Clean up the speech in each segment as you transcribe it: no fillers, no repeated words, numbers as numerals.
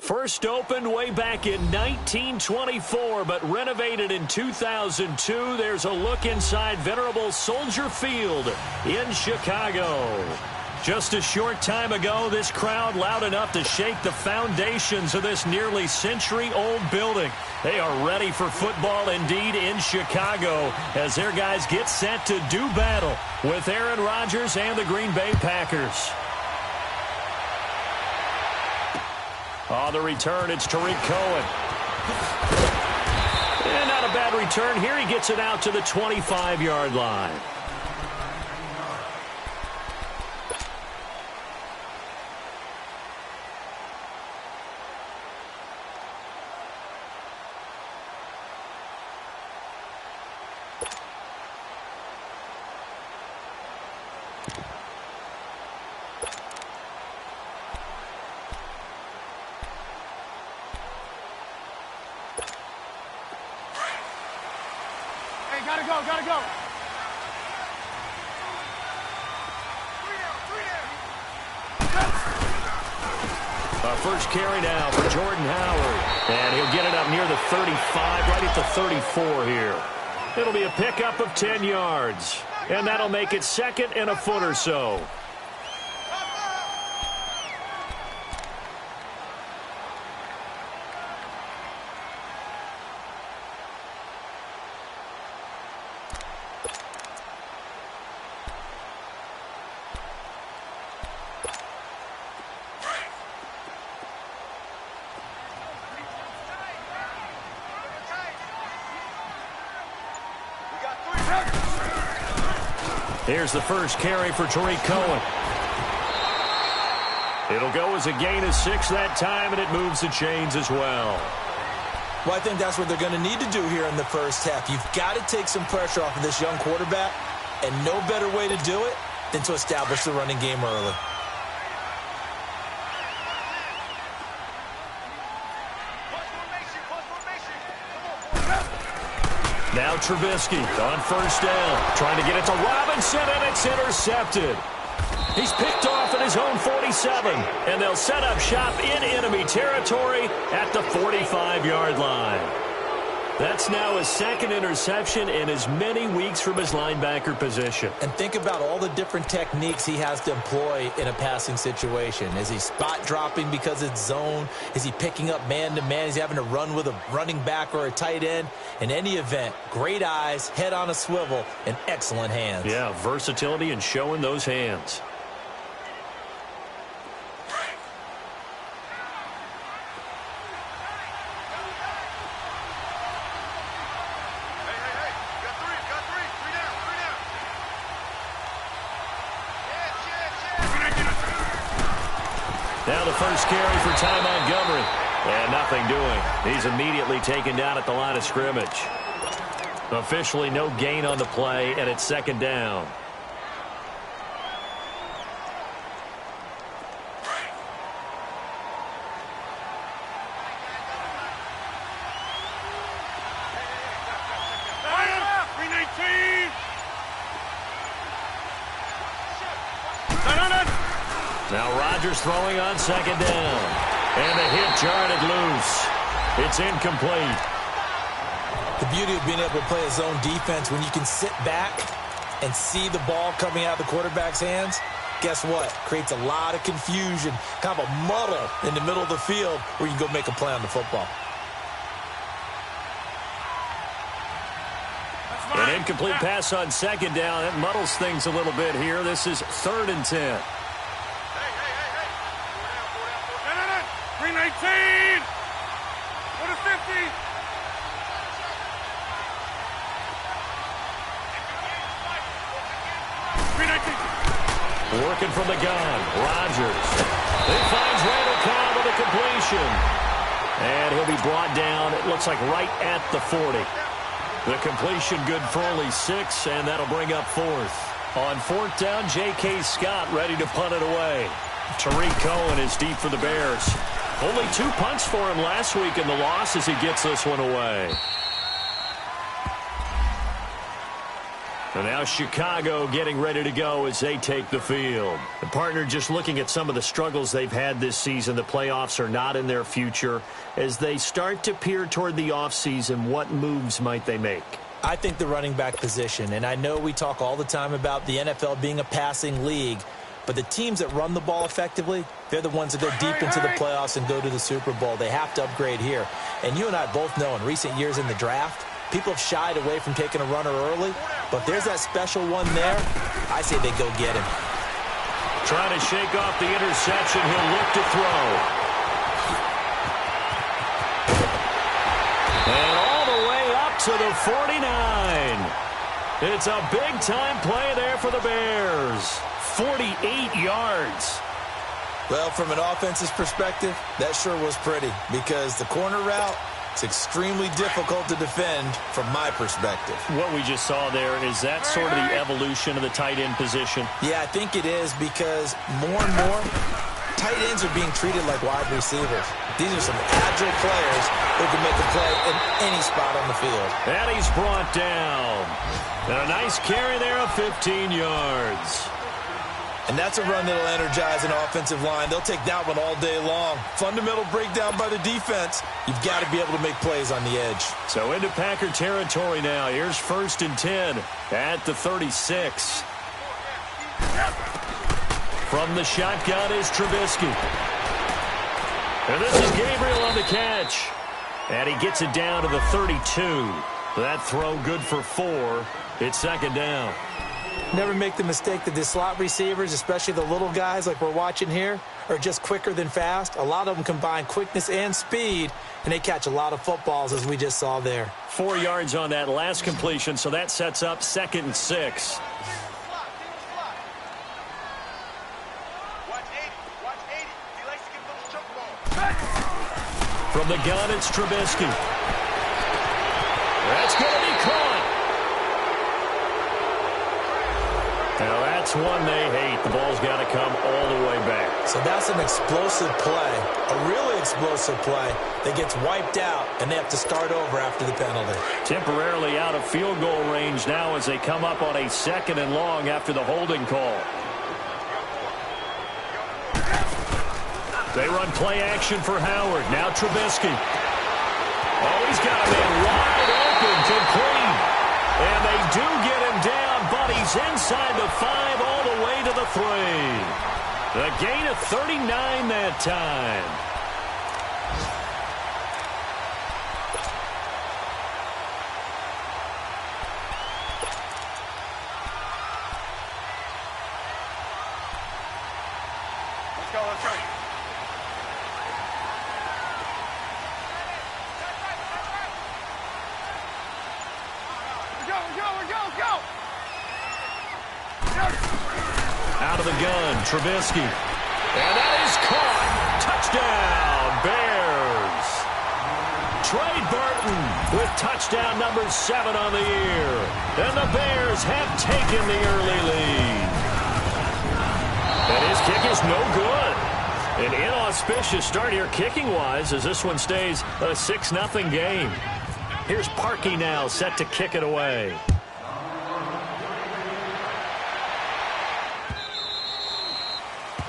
First opened way back in 1924, but renovated in 2002. There's a look inside venerable Soldier Field in Chicago. Just a short time ago, this crowd loud enough to shake the foundations of this nearly century-old building. They are ready for football indeed in Chicago as their guys get set to do battle with Aaron Rodgers and the Green Bay Packers. On the return, it's Tariq Cohen. And not a bad return here. He gets it out to the 25-yard line. Gotta go. First carry now for Jordan Howard. And he'll get it up near the 35, right at the 34 here. It'll be a pickup of 10 yards. And that'll make it second and a foot or so. Here's the first carry for Tariq Cohen. It'll go as a gain of 6 that time, and it moves the chains as well. Well, I think that's what they're going to need to do here in the first half. You've got to take some pressure off of this young quarterback, and no better way to do it than to establish the running game early. Now Trubisky on first down, trying to get it to Robinson, and it's intercepted. He's picked off at his own 47, and they'll set up shop in enemy territory at the 45-yard line. That's now his second interception in as many weeks from his linebacker position. And think about all the different techniques he has to employ in a passing situation. Is he spot dropping because it's zone? Is he picking up man-to-man? Is he having to run with a running back or a tight end? In any event, great eyes, head on a swivel, and excellent hands. Yeah, versatility and showing those hands. Now the first carry for Ty Montgomery. And nothing doing. He's immediately taken down at the line of scrimmage. Officially no gain on the play, and it's second down. Now Rodgers throwing on second down. And the hit jarred it loose. It's incomplete. The beauty of being able to play a zone defense when you can sit back and see the ball coming out of the quarterback's hands, guess what? Creates a lot of confusion, kind of a muddle in the middle of the field where you can go make a play on the football. An incomplete pass on second down. That muddles things a little bit here. This is 3rd and 10. 319! What is 50? Working from the gun, Rodgers. He finds Randall Cobb with a completion. And he'll be brought down, it looks like right at the 40. The completion good for only 6, and that'll bring up 4th. On 4th down, J.K. Scott ready to punt it away. Tariq Cohen is deep for the Bears. Only 2 punts for him last week in the loss as he gets this one away. And now Chicago getting ready to go as they take the field. The partner, just looking at some of the struggles they've had this season, the playoffs are not in their future. As they start to peer toward the offseason, what moves might they make? I think the running back position, and I know we talk all the time about the NFL being a passing league, but the teams that run the ball effectively, they're the ones that go deep into the playoffs and go to the Super Bowl. They have to upgrade here. And you and I both know in recent years in the draft, people have shied away from taking a runner early, but there's that special one there. I say they go get him. Trying to shake off the interception. He'll look to throw. And all the way up to the 49. It's a big-time play there for the Bears. 48 yards. Well, from an offense's perspective, that sure was pretty because the corner route, it's extremely difficult to defend from my perspective. What we just saw there, is that sort of the evolution of the tight end position? Yeah, I think it is because more and more, tight ends are being treated like wide receivers. These are some agile players who can make a play in any spot on the field. And he's brought down. And a nice carry there of 15 yards. And that's a run that'll energize an offensive line. They'll take that one all day long. Fundamental breakdown by the defense. You've got to be able to make plays on the edge. So into Packer territory now. Here's 1st and 10 at the 36. From the shotgun is Trubisky. And this is Gabriel on the catch. And he gets it down to the 32. That throw good for 4. It's 2nd down. Never make the mistake that the slot receivers, especially the little guys like we're watching here, are just quicker than fast. A lot of them combine quickness and speed, and they catch a lot of footballs, as we just saw there. 4 yards on that last completion, so that sets up 2nd and 6. From the gun, it's Trubisky. That's going to be caught. Now that's one they hate. The ball's got to come all the way back. So that's an explosive play, a really explosive play that gets wiped out, and they have to start over after the penalty. Temporarily out of field goal range now as they come up on a 2nd and long after the holding call. They run play action for Howard. Now Trubisky. Oh, he's got a man wide open, complete. And they do get him down, but he's inside the 5 all the way to the 3. The gain of 39 that time. Let's go, let's go. Out of the gun, Trubisky. And that is caught. Touchdown, Bears. Trey Burton with touchdown number 7 on the year. And the Bears have taken the early lead. And his kick is no good. An inauspicious start here kicking-wise as this one stays a 6-0 game. Here's Parkey now set to kick it away.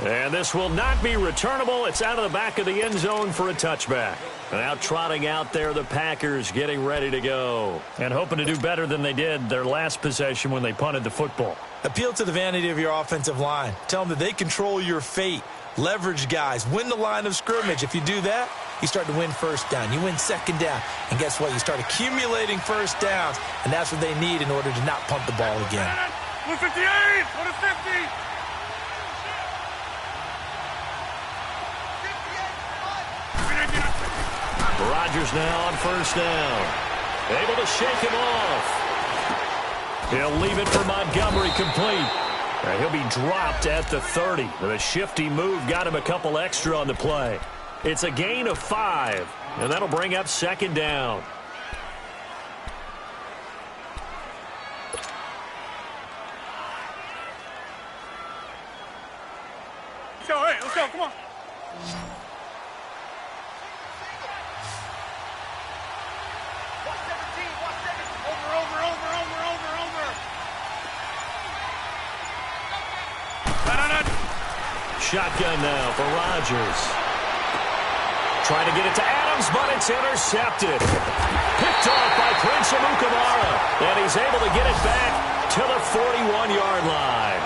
And this will not be returnable. It's out of the back of the end zone for a touchback. Now trotting out there, the Packers getting ready to go. And hoping to do better than they did their last possession when they punted the football. Appeal to the vanity of your offensive line. Tell them that they control your fate. Leverage guys. Win the line of scrimmage. If you do that, you start to win 1st down. You win 2nd down. And guess what? You start accumulating 1st downs. And that's what they need in order to not punt the ball again. 158! 150! Rodgers now on 1st down. Able to shake him off. He'll leave it for Montgomery complete. He'll be dropped at the 30. With a shifty move, got him a couple extra on the play. It's a gain of 5, and that'll bring up 2nd down. Let's go, hey, let's go, come on. shotgun now for Rodgers. Trying to get it to Adams, but it's intercepted. Picked off by Prince Amukamara. And he's able to get it back to the 41-yard line.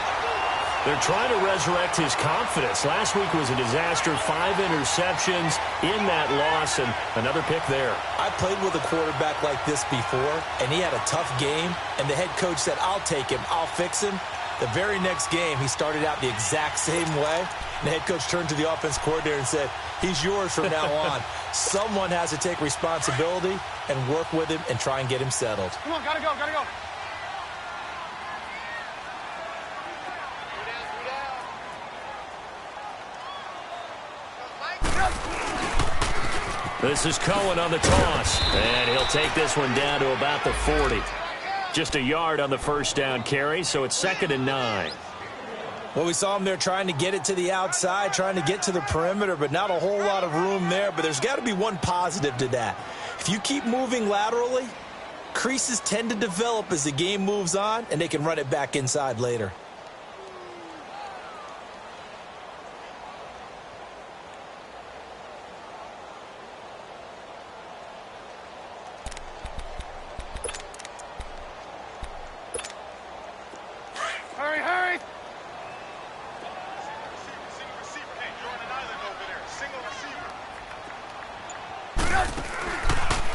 They're trying to resurrect his confidence. Last week was a disaster. 5 interceptions in that loss, and another pick there. I played with a quarterback like this before, and he had a tough game, and the head coach said, I'll take him, I'll fix him. The very next game, he started out the exact same way, and the head coach turned to the offense coordinator and said, he's yours from now on. Someone has to take responsibility and work with him and try and get him settled. Come on, gotta go, gotta go. This is Cohen on the toss, and he'll take this one down to about the 40. Just a yard on the first down carry, so it's 2nd and 9. Well, we saw him there trying to get it to the outside, trying to get to the perimeter, but not a whole lot of room there. But there's got to be one positive to that. If you keep moving laterally, creases tend to develop as the game moves on, and they can run it back inside later. Hurry, hurry.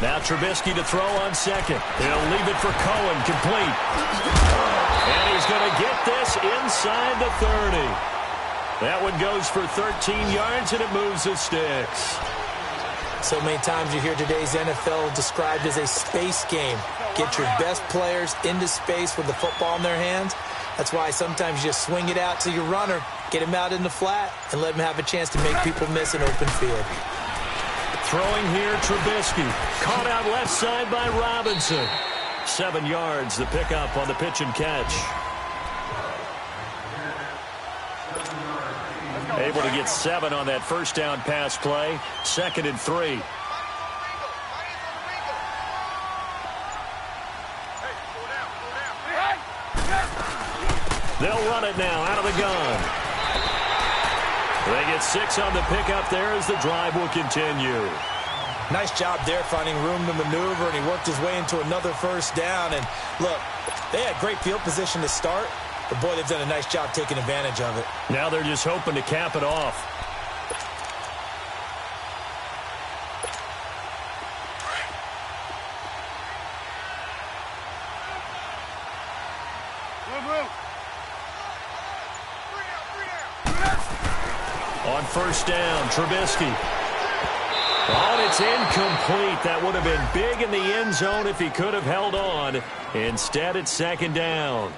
Now Trubisky to throw on second. He'll leave it for Cohen, complete. And he's going to get this inside the 30. That one goes for 13 yards, and it moves the sticks. So many times you hear today's NFL described as a space game. Get your best players into space with the football in their hands. That's why sometimes you just swing it out to your runner, get him out in the flat, and let him have a chance to make people miss an open field. Throwing here, Trubisky. Caught out left side by Robinson. 7 yards, the pickup on the pitch and catch. Able to get 7 on that first down pass play. 2nd and 3. They'll run it now out of the gun. They get 6 on the pickup there as the drive will continue. Nice job there finding room to maneuver, and he worked his way into another first down. And look, they had great field position to start, but boy, they've done a nice job taking advantage of it. Now they're just hoping to cap it off. On first down, Trubisky. Oh, and it's incomplete. That would have been big in the end zone if he could have held on. Instead, it's 2nd down.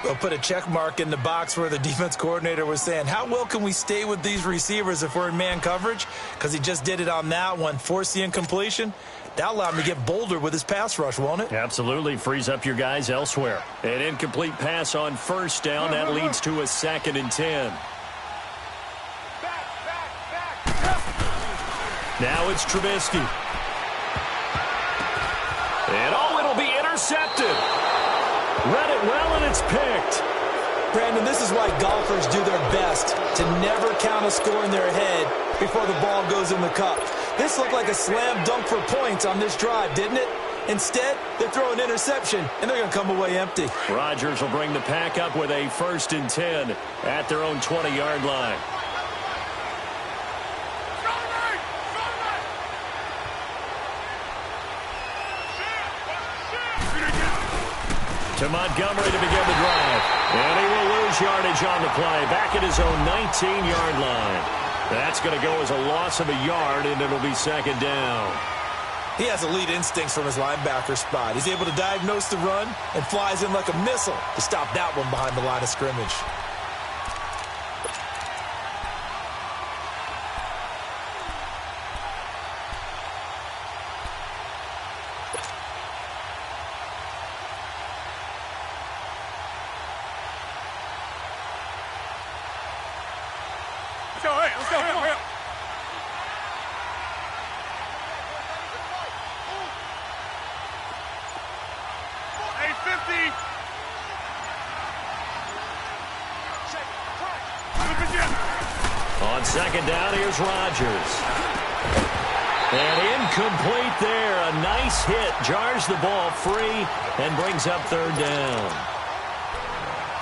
They'll put a check mark in the box where the defense coordinator was saying, how well can we stay with these receivers if we're in man coverage? Because he just did it on that one. Force the incompletion. That'll allow him to get bolder with his pass rush, won't it? Absolutely. Frees up your guys elsewhere. An incomplete pass on first down. That leads to a 2nd and 10. Now it's Trubisky. And it'll be intercepted. Read it well, and it's picked. Brandon, this is why golfers do their best to never count a score in their head before the ball goes in the cup. This looked like a slam dunk for points on this drive, didn't it? Instead, they throw an interception, and they're going to come away empty. Rodgers will bring the pack up with a 1st and 10 at their own 20-yard line. To Montgomery to begin the drive. And he will lose yardage on the play. Back at his own 19-yard line. That's going to go as a loss of a yard, and it'll be 2nd down. He has elite instincts from his linebacker spot. He's able to diagnose the run and flies in like a missile to stop that one behind the line of scrimmage. Let's go, hey, let's go, come on. Hey, 50. 50 in. On second down, here's Rodgers. And incomplete there. A nice hit. Jars the ball free and brings up third down.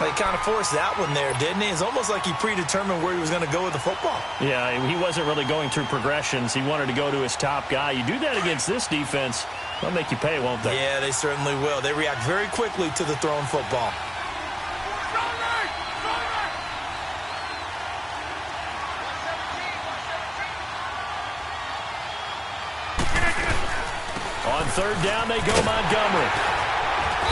He kind of forced that one there, didn't he? It's almost like he predetermined where he was going to go with the football. Yeah, he wasn't really going through progressions. He wanted to go to his top guy. You do that against this defense, they'll make you pay, won't they? Yeah, they certainly will. They react very quickly to the thrown football. On third down, they go Montgomery.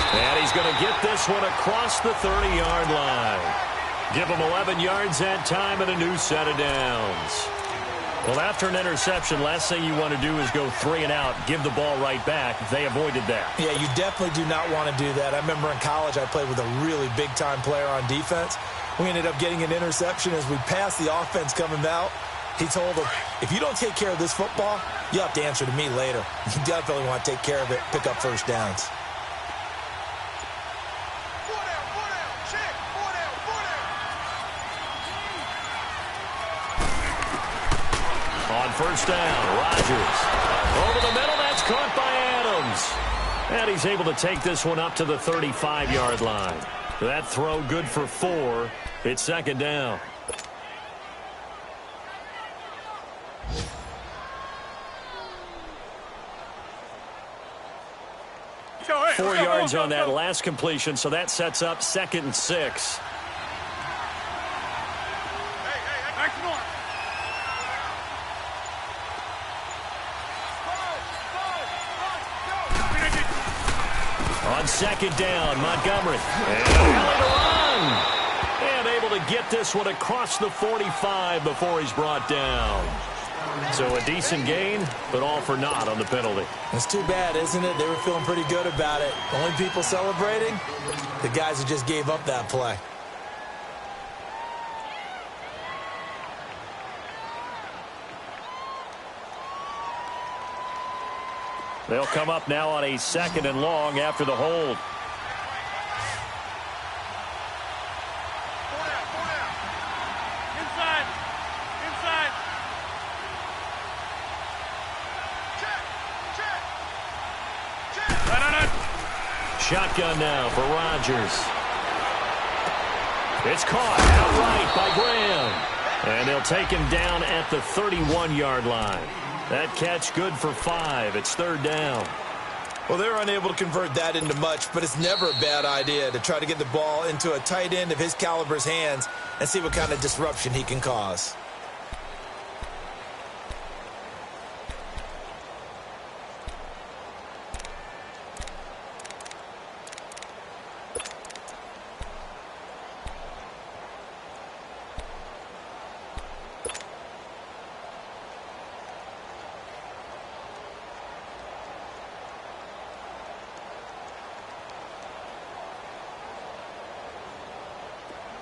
And he's going to get this one across the 30-yard line. Give him 11 yards that time and a new set of downs. Well, after an interception, last thing you want to do is go 3 and out, give the ball right back. They avoided that. Yeah, you definitely do not want to do that. I remember in college I played with a really big-time player on defense. We ended up getting an interception as we passed the offense coming out. He told him, if you don't take care of this football, you'll have to answer to me later. You definitely want to take care of it, pick up first downs. On first down, Rodgers. Over the middle, that's caught by Adams. And he's able to take this one up to the 35-yard line. That throw good for 4. It's second down. 4 yards on that last completion, so that sets up 2nd and 6. On second down, Montgomery. And run. And able to get this one across the 45 before he's brought down. So a decent gain, but all for naught on the penalty. It's too bad, isn't it? They were feeling pretty good about it. Only people celebrating, the guys who just gave up that play. They'll come up now on a 2nd and long after the hold. Shotgun now for Rodgers. It's caught outright by Graham. And they'll take him down at the 31-yard line. That catch good for 5. It's third down. Well, they're unable to convert that into much, but it's never a bad idea to try to get the ball into a tight end of his caliber's hands and see what kind of disruption he can cause.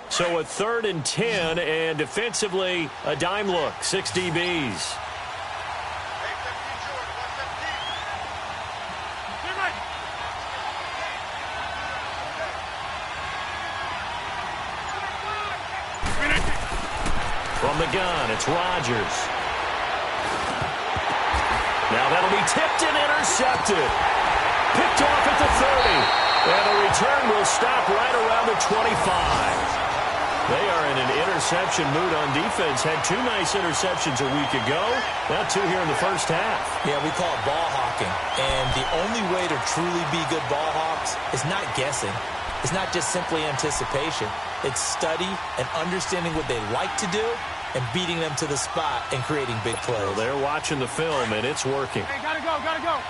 So a 3rd and 10, and defensively, a dime look, 6 DBs. From the gun, it's Rodgers. Now that'll be tipped and intercepted. Picked off at the 30. And the return will stop right around the 25. They are in an interception mood on defense. Had 2 nice interceptions a week ago. Now 2 here in the first half. Yeah, we call it ball hawking. And the only way to truly be good ball hawks is not guessing. It's not just simply anticipation. It's study and understanding what they like to do and beating them to the spot and creating big plays. Well, they're watching the film, and it's working. Hey, gotta go, gotta go.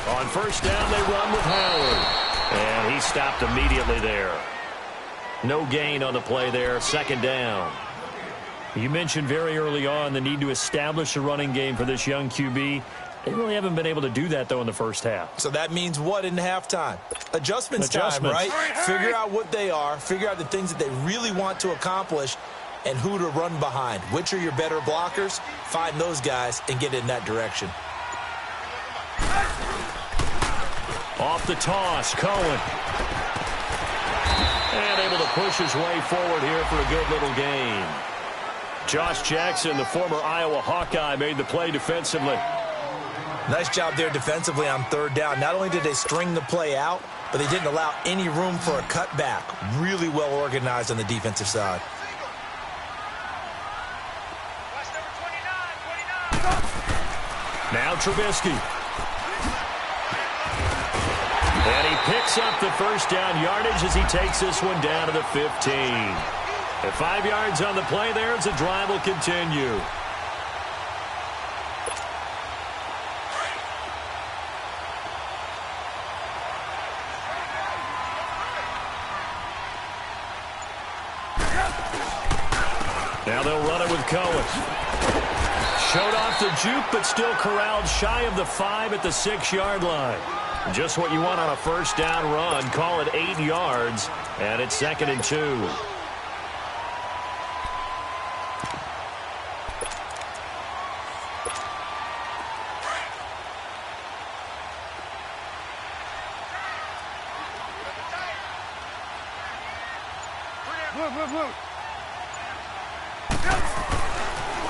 On first down, they run with Howard. And he stopped immediately there. No gain on the play there, 2nd down. You mentioned very early on the need to establish a running game for this young QB. They really haven't been able to do that, though, in the first half. So that means what in halftime? Adjustments time, right? Figure out what they are, figure out the things that they really want to accomplish, and who to run behind. Which are your better blockers? Find those guys and get in that direction. Off the toss, Cohen. And able to push his way forward here for a good little gain. Josh Jackson, the former Iowa Hawkeye, made the play defensively. Nice job there defensively on third down. Not only did they string the play out, but they didn't allow any room for a cutback. Really well organized on the defensive side. Now Trubisky. And he picks up the first down yardage as he takes this one down to the 15. At 5 yards on the play there as the drive will continue. Now they'll run it with Cohen. Showed off the juke, but still corralled shy of the 5 at the 6-yard line. Just what you want on a first down run. Call it 8 yards, and it's 2nd and 2.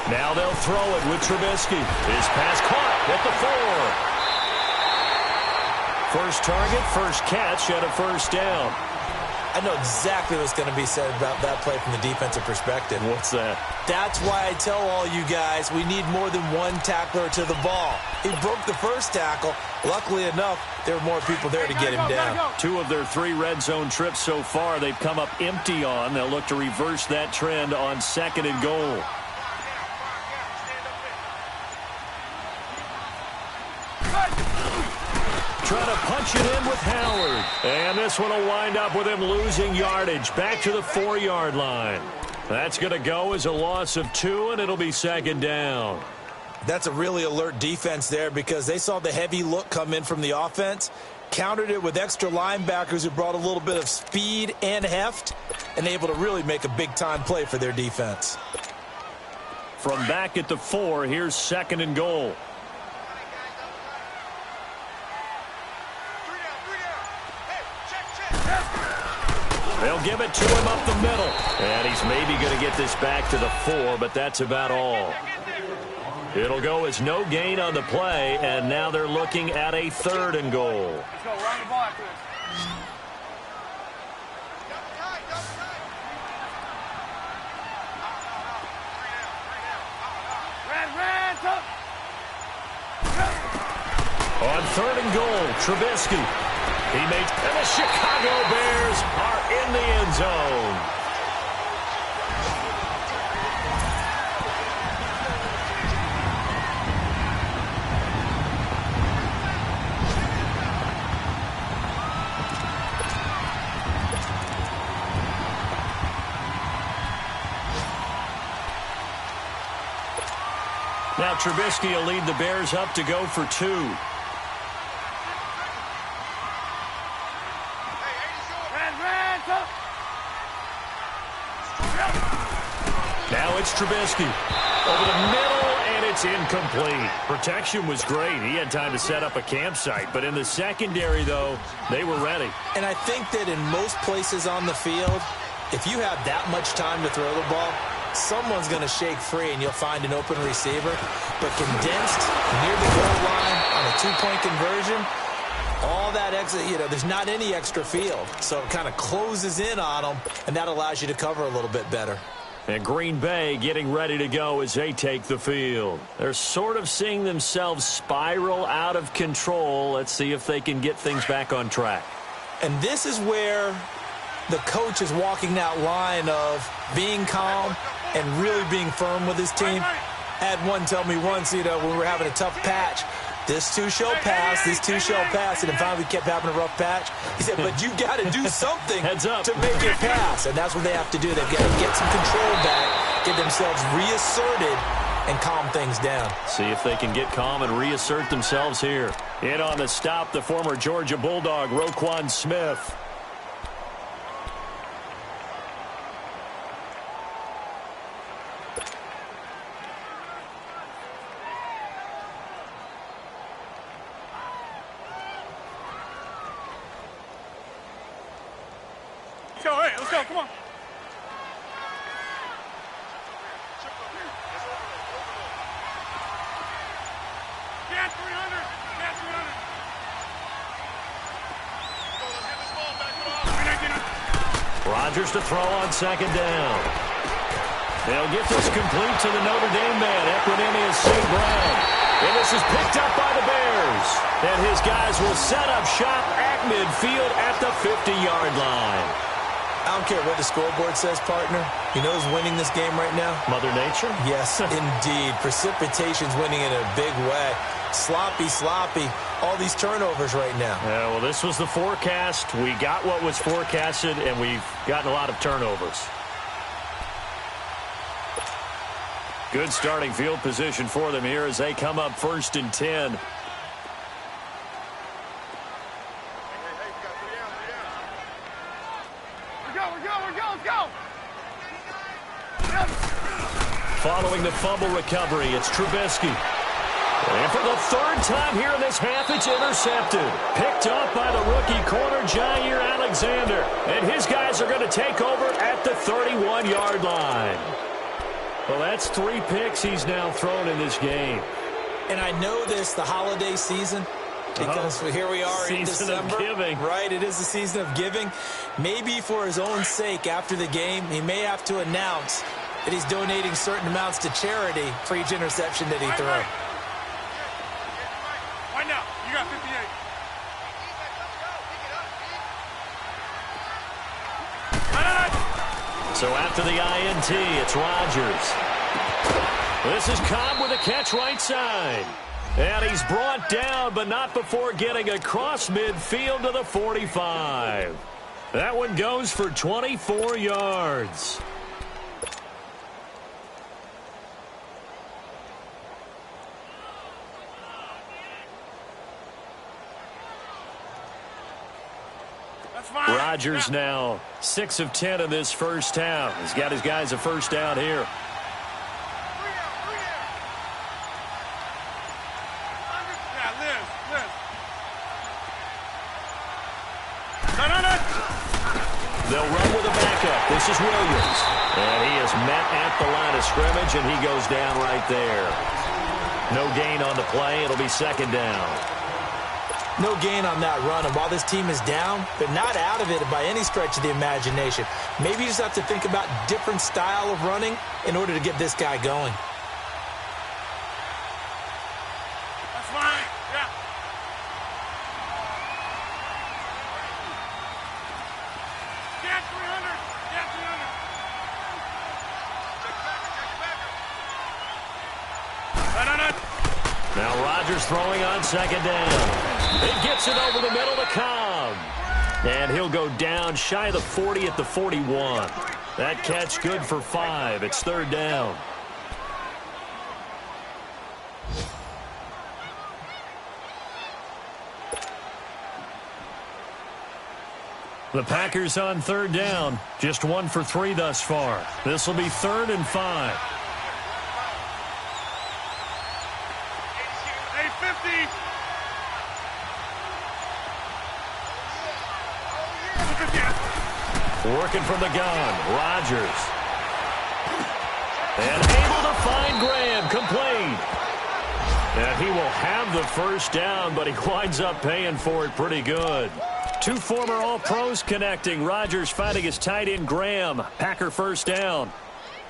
Now they'll throw it with Trubisky. His pass caught at the 4. First target, first catch, and a first down. I know exactly what's going to be said about that play from the defensive perspective. What's that? That's why I tell all you guys we need more than one tackler to the ball. He broke the first tackle. Luckily enough, there were more people there to get him down. 2 of their 3 red zone trips so far they've come up empty on. They'll look to reverse that trend on 2nd and goal. Trying to punch it in with Howard. And this one will wind up with him losing yardage back to the 4-yard line. That's going to go as a loss of 2, and it'll be 2nd down. That's a really alert defense there because they saw the heavy look come in from the offense, countered it with extra linebackers who brought a little bit of speed and heft, and able to really make a big-time play for their defense. From back at the 4, here's 2nd and goal. They'll give it to him up the middle. And he's maybe going to get this back to the 4, but that's about all. It'll go as no gain on the play, and now they're looking at a 3rd and goal. Let's go. Run the ball after this. On 3rd and goal, Trubisky. He makes, and the Chicago Bears are in the end zone. Now Trubisky will lead the Bears up to go for 2. Now it's Trubisky over the middle, and it's incomplete. Protection was great. He had time to set up a campsite. But in the secondary, though, they were ready. And I think that in most places on the field, if you have that much time to throw the ball, someone's going to shake free and you'll find an open receiver. But condensed near the goal line on a 2-point conversion, all that extra, there's not any extra field. So it kind of closes in on them, and that allows you to cover a little bit better. And Green Bay getting ready to go as they take the field. They're sort of seeing themselves spiral out of control. Let's see if they can get things back on track. And this is where the coach is walking that line of being calm and really being firm with his team. I had one tell me once, when we were having a tough patch, this too shall pass, this too shall pass, and then finally we kept having a rough patch. He said, but you got to do something to make it pass, and that's what they have to do. They've got to get some control back, get themselves reasserted, and calm things down. See if they can get calm and reassert themselves here. In on the stop, the former Georgia Bulldog, Roquan Smith. go. Hey, let's go. Come on. Get 300. Get 300. Rodgers to throw on second down. They'll get this complete to the Notre Dame man, Equanimeous St. Brown. And this is picked up by the Bears. And his guys will set up shop at midfield at the 50-yard line. I don't care what the scoreboard says, partner. You know who's winning this game right now? Mother Nature? Yes, indeed. Precipitation's winning in a big way. Sloppy, all these turnovers right now. Yeah, well, this was the forecast. We got what was forecasted, and we've gotten a lot of turnovers. Good starting field position for them here as they come up 1st and 10. Let's go. Following the fumble recovery, it's Trubisky. And for the 3rd time here in this half, it's intercepted. Picked up by the rookie corner, Jair Alexander. And his guys are going to take over at the 31-yard line. Well, that's 3 picks he's now thrown in this game. And I know this, the holiday season, because here we are in December. Season of giving. Right, it is the season of giving. Maybe for his own sake, after the game, he may have to announce that he's donating certain amounts to charity for each interception that he threw. Right now, you got 58. So after the INT, it's Rodgers. This is Cobb with a catch right side. And he's brought down, but not before getting across midfield to the 45. That one goes for 24 yards. Rodgers now 6 of 10 in this first half. He's got his guys a first down here. They'll run with a backup. This is Williams. And he is met at the line of scrimmage, and he goes down right there. No gain on the play. It'll be 2nd down. No gain on that run, and while this team is down, they're not out of it by any stretch of the imagination. Maybe you just have to think about different style of running in order to get this guy going. That's fine. Yeah. Get 300. Get 300. Now Rodgers throwing on 2nd down. He gets it over the middle to Cobb. And he'll go down shy of the 40 at the 41. That catch good for 5. It's 3rd down. The Packers on 3rd down. Just 1 for 3 thus far. This will be 3rd and 5. Working from the gun, Rodgers. And able to find Graham, complete. And he will have the first down, but he winds up paying for it pretty good. 2 former All-Pros connecting. Rodgers finding his tight end, Graham. Packer first down.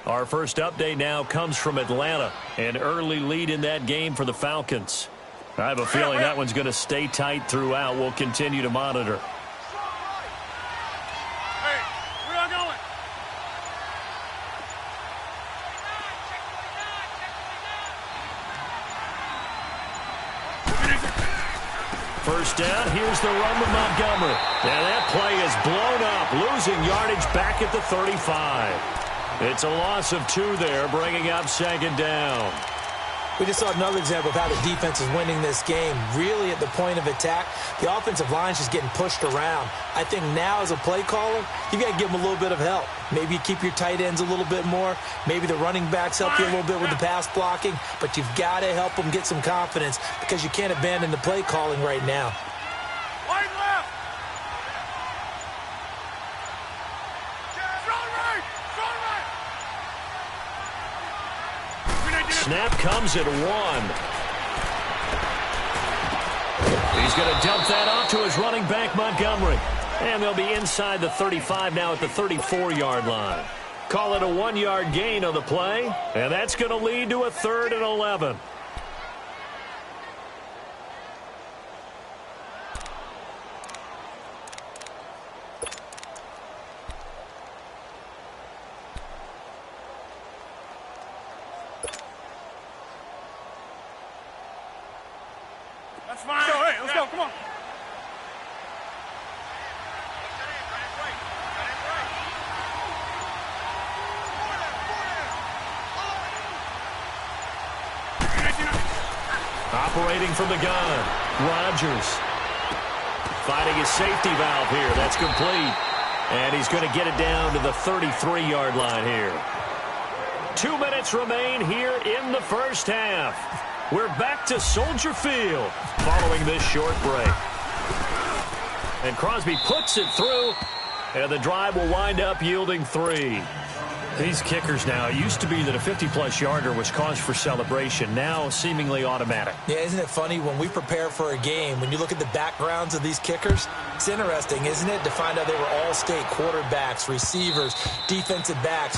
Our first update now comes from Atlanta. An early lead in that game for the Falcons. I have a feeling that one's going to stay tight throughout. We'll continue to monitor. First down, here's the run with Montgomery. And that play is blown up, losing yardage back at the 35. It's a loss of 2 there, bringing up 2nd down. We just saw another example of how the defense is winning this game. Really at the point of attack, the offensive line is just getting pushed around. I think now as a play caller, you got to give them a little bit of help. Maybe you keep your tight ends a little bit more. Maybe the running backs help you a little bit with the pass blocking. But you've got to help them get some confidence because you can't abandon the play calling right now. comes at 1. He's going to dump that off to his running back, Montgomery. And they'll be inside the 35 now at the 34-yard line. Call it a 1-yard gain on the play, and that's going to lead to a 3rd and 11. That's fine. Let's go. Come on. Operating from the gun, Rodgers. Finding his safety valve here. That's complete. And he's going to get it down to the 33-yard line here. 2 minutes remain here in the first half. We're back to Soldier Field following this short break. And Crosby puts it through, and the drive will wind up yielding 3. These kickers now, it used to be that a 50-plus yarder was cause for celebration. Now seemingly automatic. Yeah, isn't it funny when we prepare for a game, when you look at the backgrounds of these kickers, it's interesting, isn't it, to find out they were all-state quarterbacks, receivers, defensive backs,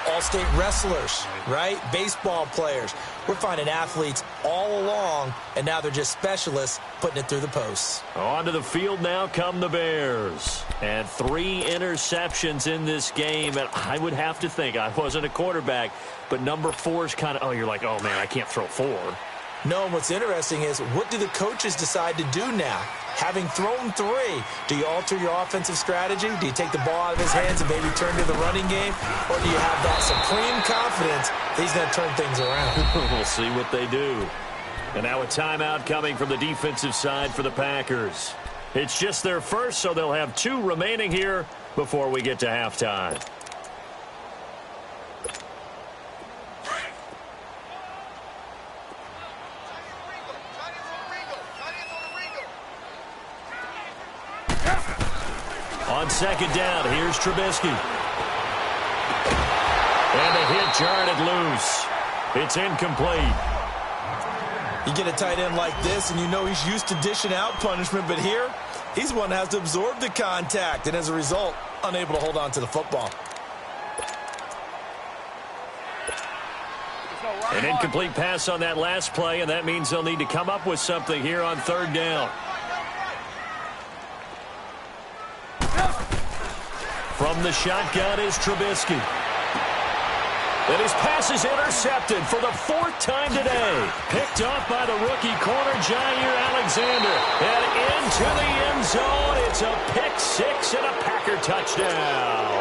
all-state wrestlers, right? Baseball players. We're finding athletes all along, and now they're just specialists putting it through the posts. Onto the field now come the Bears. And 3 interceptions in this game. And I would have to think, I wasn't a quarterback, but number 4 is kind of, you're like, oh, man, I can't throw 4. No, and what's interesting is, what do the coaches decide to do now? Having thrown 3, do you alter your offensive strategy? Do you take the ball out of his hands and maybe turn to the running game? Or do you have that supreme confidence that he's going to turn things around? We'll see what they do. And now a timeout coming from the defensive side for the Packers. It's just their first, so they'll have 2 remaining here before we get to halftime. On second down, here's Trubisky. And the hit jarred it loose. It's incomplete. You get a tight end like this, and you know he's used to dishing out punishment, but here, he's one that has to absorb the contact, and as a result, unable to hold on to the football. An incomplete pass on that last play, and that means they'll need to come up with something here on 3rd down. From the shotgun is Trubisky. And his pass is intercepted for the 4th time today. Picked off by the rookie corner, Jair Alexander. And into the end zone. It's a pick-6 and a Packer touchdown.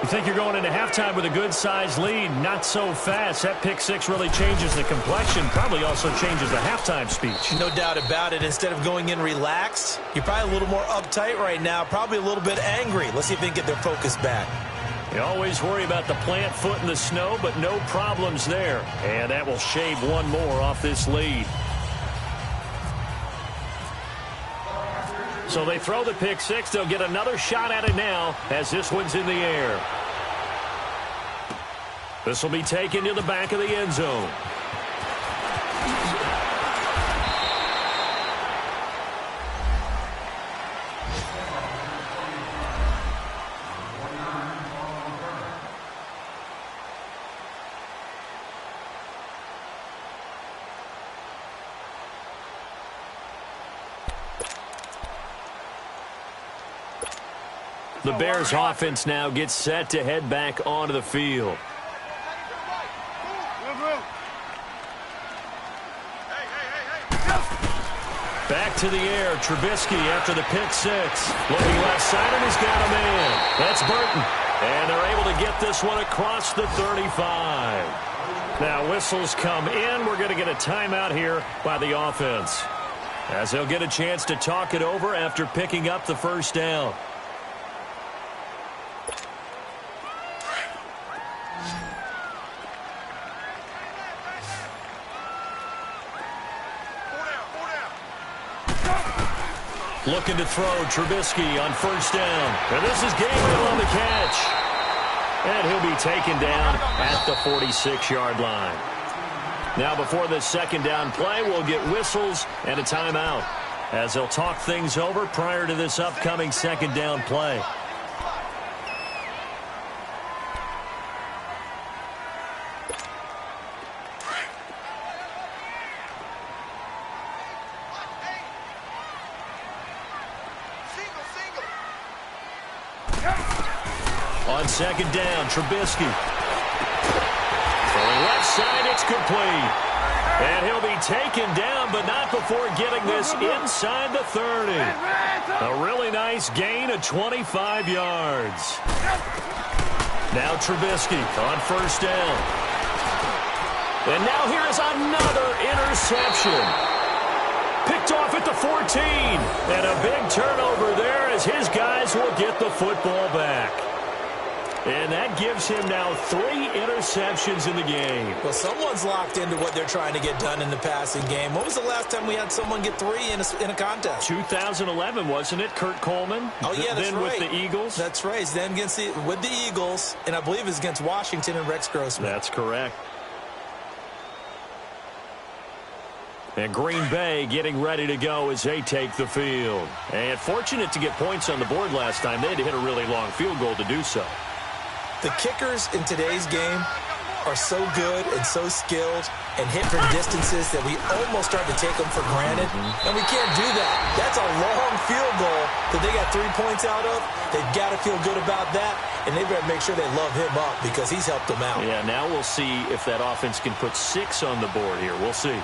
You think you're going into halftime with a good-sized lead. Not so fast. That pick-6 really changes the complexion. Probably also changes the halftime speech. No doubt about it. Instead of going in relaxed, you're probably a little more uptight right now. Probably a little bit angry. Let's see if they can get their focus back. You always worry about the plant foot in the snow, but no problems there. And that will shave 1 more off this lead. So they throw the pick-6. They'll get another shot at it now as this one's in the air. This will be taken to the back of the end zone. The Bears offense now gets set to head back onto the field. Back to the air, Trubisky after the pick-6. Looking left side, and he's got a man. That's Burton. And they're able to get this one across the 35. Now whistles come in. We're going to get a timeout here by the offense, as they'll get a chance to talk it over after picking up the first down. Looking to throw, Trubisky on first down. And this is Gabriel on the catch. And he'll be taken down at the 46-yard line. Now, before this second down play, we'll get whistles and a timeout as they'll talk things over prior to this upcoming second down play. On second down, Trubisky. Throwing left side, it's complete. And he'll be taken down, but not before getting this inside the 30. A really nice gain of 25 yards. Now Trubisky on first down. And now here is another interception. Picked off at the 14. And a big turnover there as his guys will get the football back. And that gives him now 3 interceptions in the game. Well, someone's locked into what they're trying to get done in the passing game. When was the last time we had someone get 3 in a contest? 2011, wasn't it? Kurt Coleman? Oh, yeah, that's then right. With the Eagles? That's right. Then with the Eagles, and I believe it's against Washington and Rex Grossman. That's correct. And Green Bay getting ready to go as they take the field. And fortunate to get points on the board last time. They had to hit a really long field goal to do so. The kickers in today's game are so good and so skilled and hit from distances that we almost start to take them for granted. And we can't do that. That's a long field goal that they got 3 points out of. They've got to feel good about that, and they better make sure they love him up because he's helped them out. Yeah, now we'll see if that offense can put 6 on the board here. We'll see.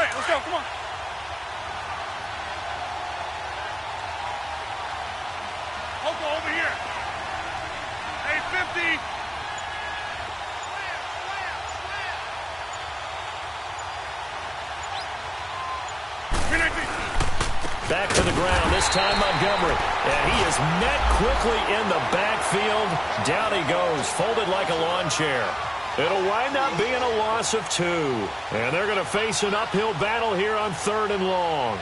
Let's go, come on. Hope over here. Hey, 50. Back to the ground, this time Montgomery. And he is met quickly in the backfield. Down he goes, folded like a lawn chair. It'll wind up being a loss of 2. And they're going to face an uphill battle here on 3rd and long.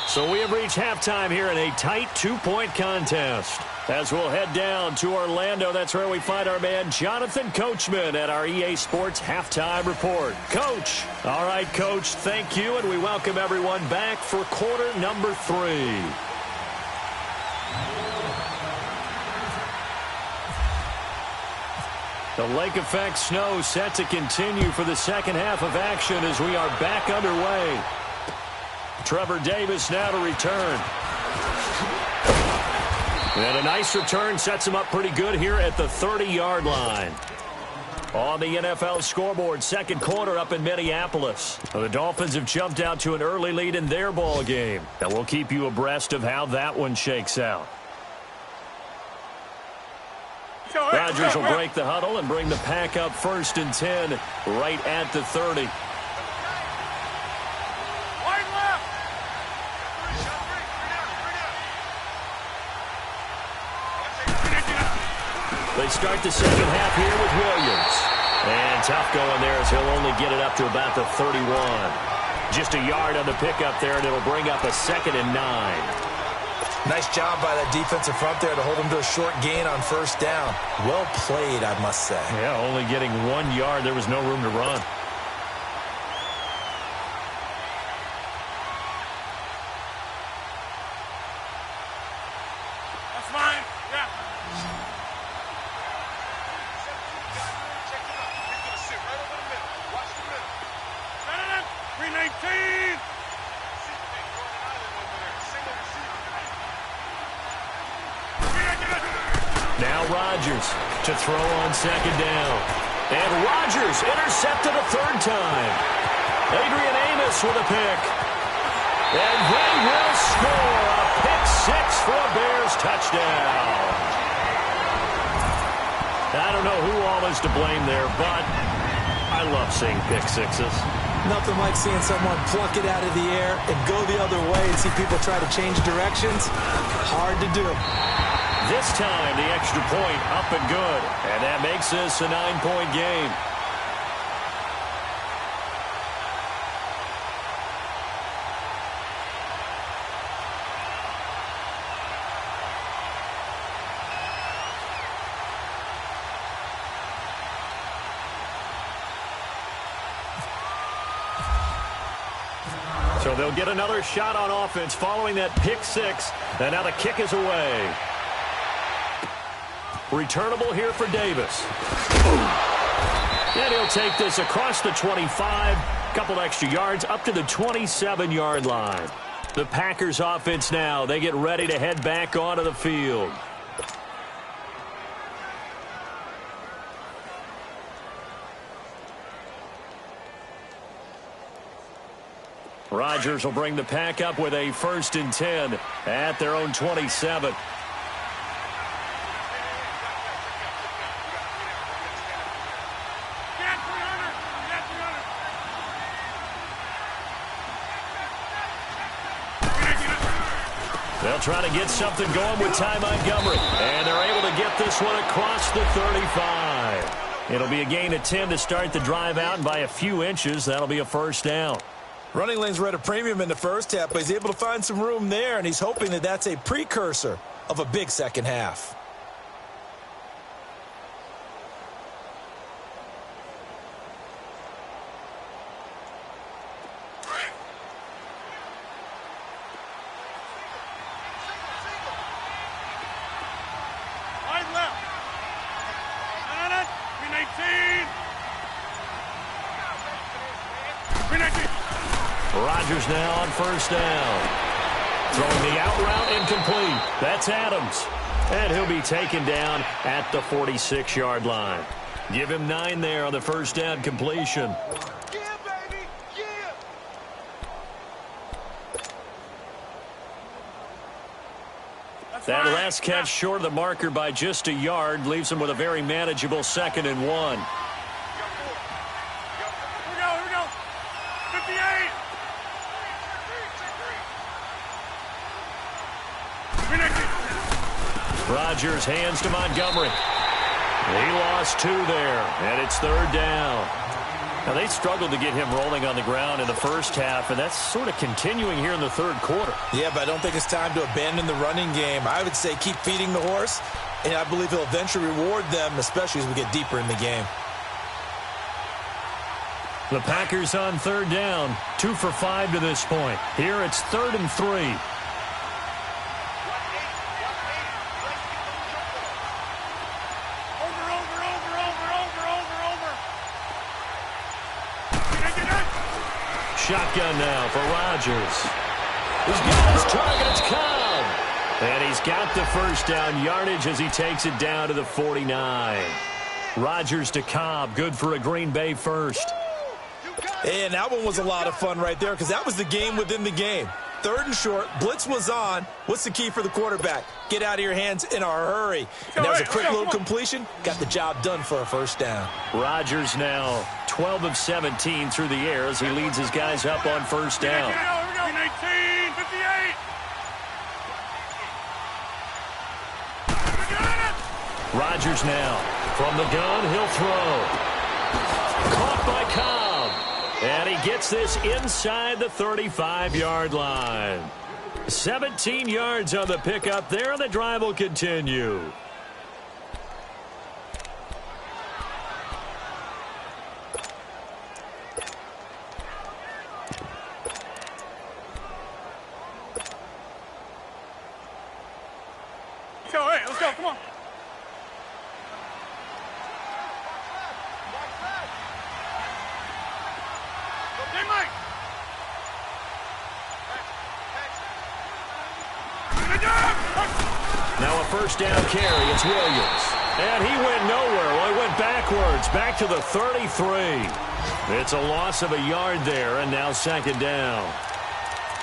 So we have reached halftime here in a tight 2-point contest. As we'll head down to Orlando, that's where we find our man Jonathan Coachman at our EA Sports Halftime Report. Coach. All right, Coach, thank you, and we welcome everyone back for quarter number 3. The lake effect snow set to continue for the second half of action as we are back underway. Trevor Davis now to return. And a nice return sets him up pretty good here at the 30-yard line. On the NFL scoreboard, second quarter up in Minneapolis. The Dolphins have jumped out to an early lead in their ball game. And we'll keep you abreast of how that one shakes out. Rodgers will break the huddle and bring the pack up 1st and 10 right at the 30. They start the second half here with Williams. And tough going there as he'll only get it up to about the 31. Just a yard on the pickup there, and it'll bring up a 2nd and 9. Nice job by that defensive front there to hold him to a short gain on first down. Well played, I must say. Yeah, only getting 1 yard. There was no room to run. That's fine. Yeah. Check him out. He's going to sit right over the middle. Watch the middle. 319. Now Rodgers to throw on second down. And Rodgers intercepted a 3rd time. Adrian Amos with a pick. And they will score a pick 6 for a Bears touchdown. I don't know who all is to blame there, but I love seeing pick 6s. Nothing like seeing someone pluck it out of the air and go the other way and see people try to change directions. Hard to do. This time, the extra point up and good. And that makes this a 9-point game. So they'll get another shot on offense following that pick six. And now the kick is away. Returnable here for Davis. And he'll take this across the 25. Couple extra yards up to the 27-yard line. The Packers offense now. They get ready to head back onto the field. Rodgers will bring the pack up with a 1st and 10 at their own 27. They'll try to get something going with Ty Montgomery. And they're able to get this one across the 35. It'll be a gain of 10 to start the drive out, and by a few inches, that'll be a 1st down. Running lanes were at a premium in the first half, but he's able to find some room there, and he's hoping that that's a precursor of a big second half. Wide left. 319. 319. Rodgers now on 1st down. Throwing the out route incomplete. That's Adams. And he'll be taken down at the 46-yard line. Give him 9 there on the 1st down completion. Yeah, baby. Yeah. That last catch short of the marker by just a yard leaves him with a very manageable 2nd and 1. Here we go. 58. Rodgers hands to Montgomery. He lost 2 there, and it's 3rd down. Now, they struggled to get him rolling on the ground in the first half, and that's sort of continuing here in the 3rd quarter. Yeah, but I don't think it's time to abandon the running game. I would say keep feeding the horse, and I believe he'll eventually reward them, especially as we get deeper in the game. The Packers on 3rd down, 2 for 5 to this point. Here it's 3rd and 3. Shotgun now for Rodgers. He's got his target. It's Cobb. And he's got the 1st down yardage as he takes it down to the 49. Rodgers to Cobb. Good for a Green Bay 1st. And that one was a lot of fun right there because that was the game within the game. 3rd and short. Blitz was on. What's the key for the quarterback? Get out of your hands in a hurry. And that was a quick little completion. Got the job done for a 1st down. Rodgers now 12 of 17 through the air as he leads his guys up on 1st down. 19, 58. Rodgers now from the gun. He'll throw. Caught by Cobb. And he gets this inside the 35-yard line. 17 yards on the pickup there. The drive will continue. Let's go. Come on. Now a 1st down carry. It's Williams. And he went nowhere. Well, he went backwards. Back to the 33. It's a loss of a yard there, and now 2nd down.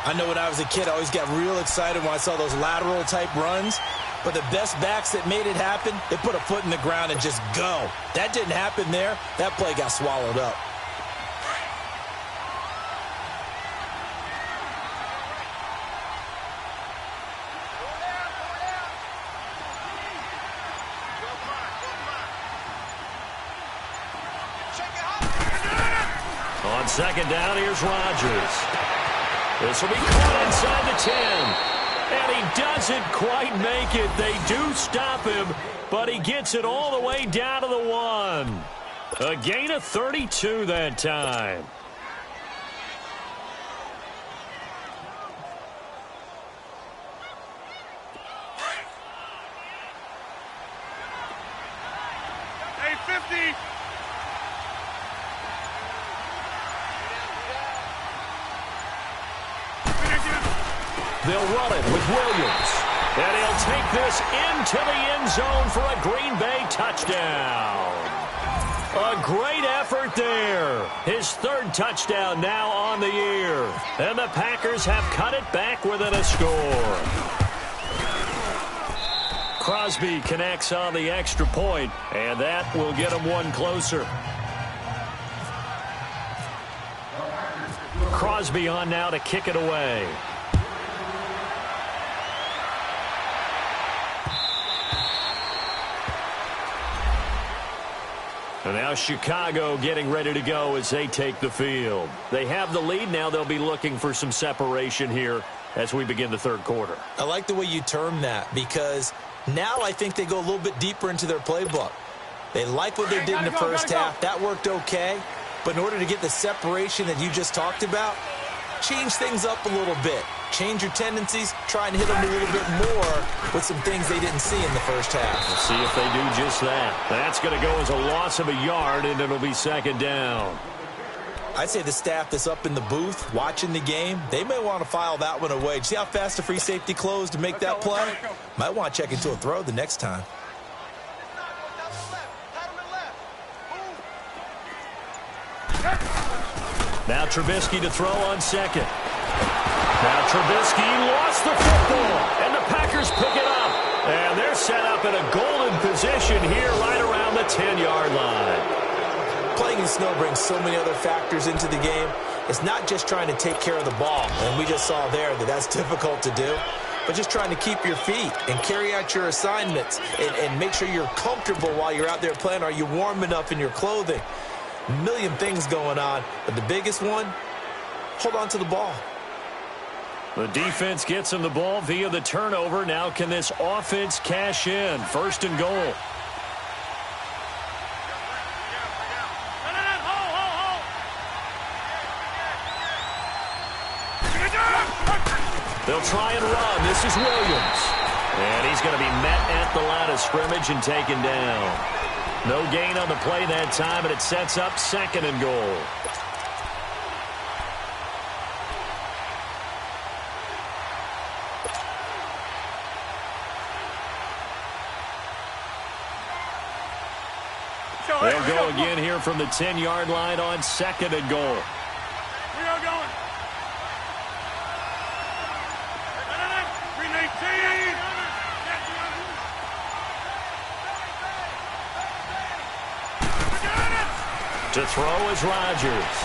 I know when I was a kid, I always got real excited when I saw those lateral-type runs. But the best backs that made it happen, they put a foot in the ground and just go. That didn't happen there. That play got swallowed up. On second down, here's Rodgers. This will be caught inside the 10. And he doesn't quite make it. They do stop him, but he gets it all the way down to the 1. A gain of 32 that time. Hey, 50. They'll run it with Williams. And he'll take this into the end zone for a Green Bay touchdown. A great effort there. His third touchdown now on the year. And the Packers have cut it back within a score. Crosby connects on the extra point, and that will get him one closer. Crosby on now to kick it away. And now Chicago getting ready to go as they take the field. They have the lead. Now they'll be looking for some separation here as we begin the third quarter. I like the way you term that because now I think they go a little bit deeper into their playbook. They like what they did in the first half. That worked okay. But in order to get the separation that you just talked about, change things up a little bit. Change your tendencies, try and hit them a little bit more with some things they didn't see in the first half. We'll see if they do just that. That's going to go as a loss of a yard, and it'll be second down. I'd say the staff that's up in the booth watching the game, they may want to file that one away. See how fast the free safety closed to make that play? Might want to check into a throw the next time. Now Trubisky to throw on second. Now Trubisky lost the football, and the Packers pick it up. And they're set up in a golden position here right around the 10-yard line. Playing in snow brings so many other factors into the game. It's not just trying to take care of the ball, and we just saw there that that's difficult to do, but just trying to keep your feet and carry out your assignments and make sure you're comfortable while you're out there playing. Are you warm enough in your clothing? A million things going on, but the biggest one, hold on to the ball. The defense gets him the ball via the turnover. Now can this offense cash in? First and goal. They'll try and run. This is Williams. And he's going to be met at the line of scrimmage and taken down. No gain on the play that time, and it sets up second and goal. They'll go again here from the 10-yard line on second and goal. We are going. 319. To throw is Rodgers.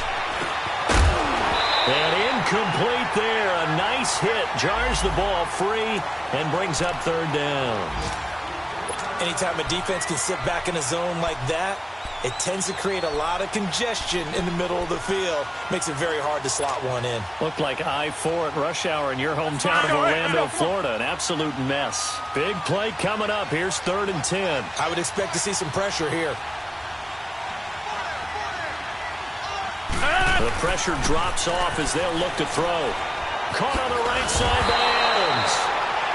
And incomplete there. A nice hit. Jars the ball free and brings up third down. Anytime a defense can sit back in a zone like that, it tends to create a lot of congestion in the middle of the field. Makes it very hard to slot one in. Looked like I-4 at rush hour in your hometown of Orlando, Florida. An absolute mess. Big play coming up. Here's 3rd and 10. I would expect to see some pressure here. The pressure drops off as they'll look to throw. Caught on the right side by Adams.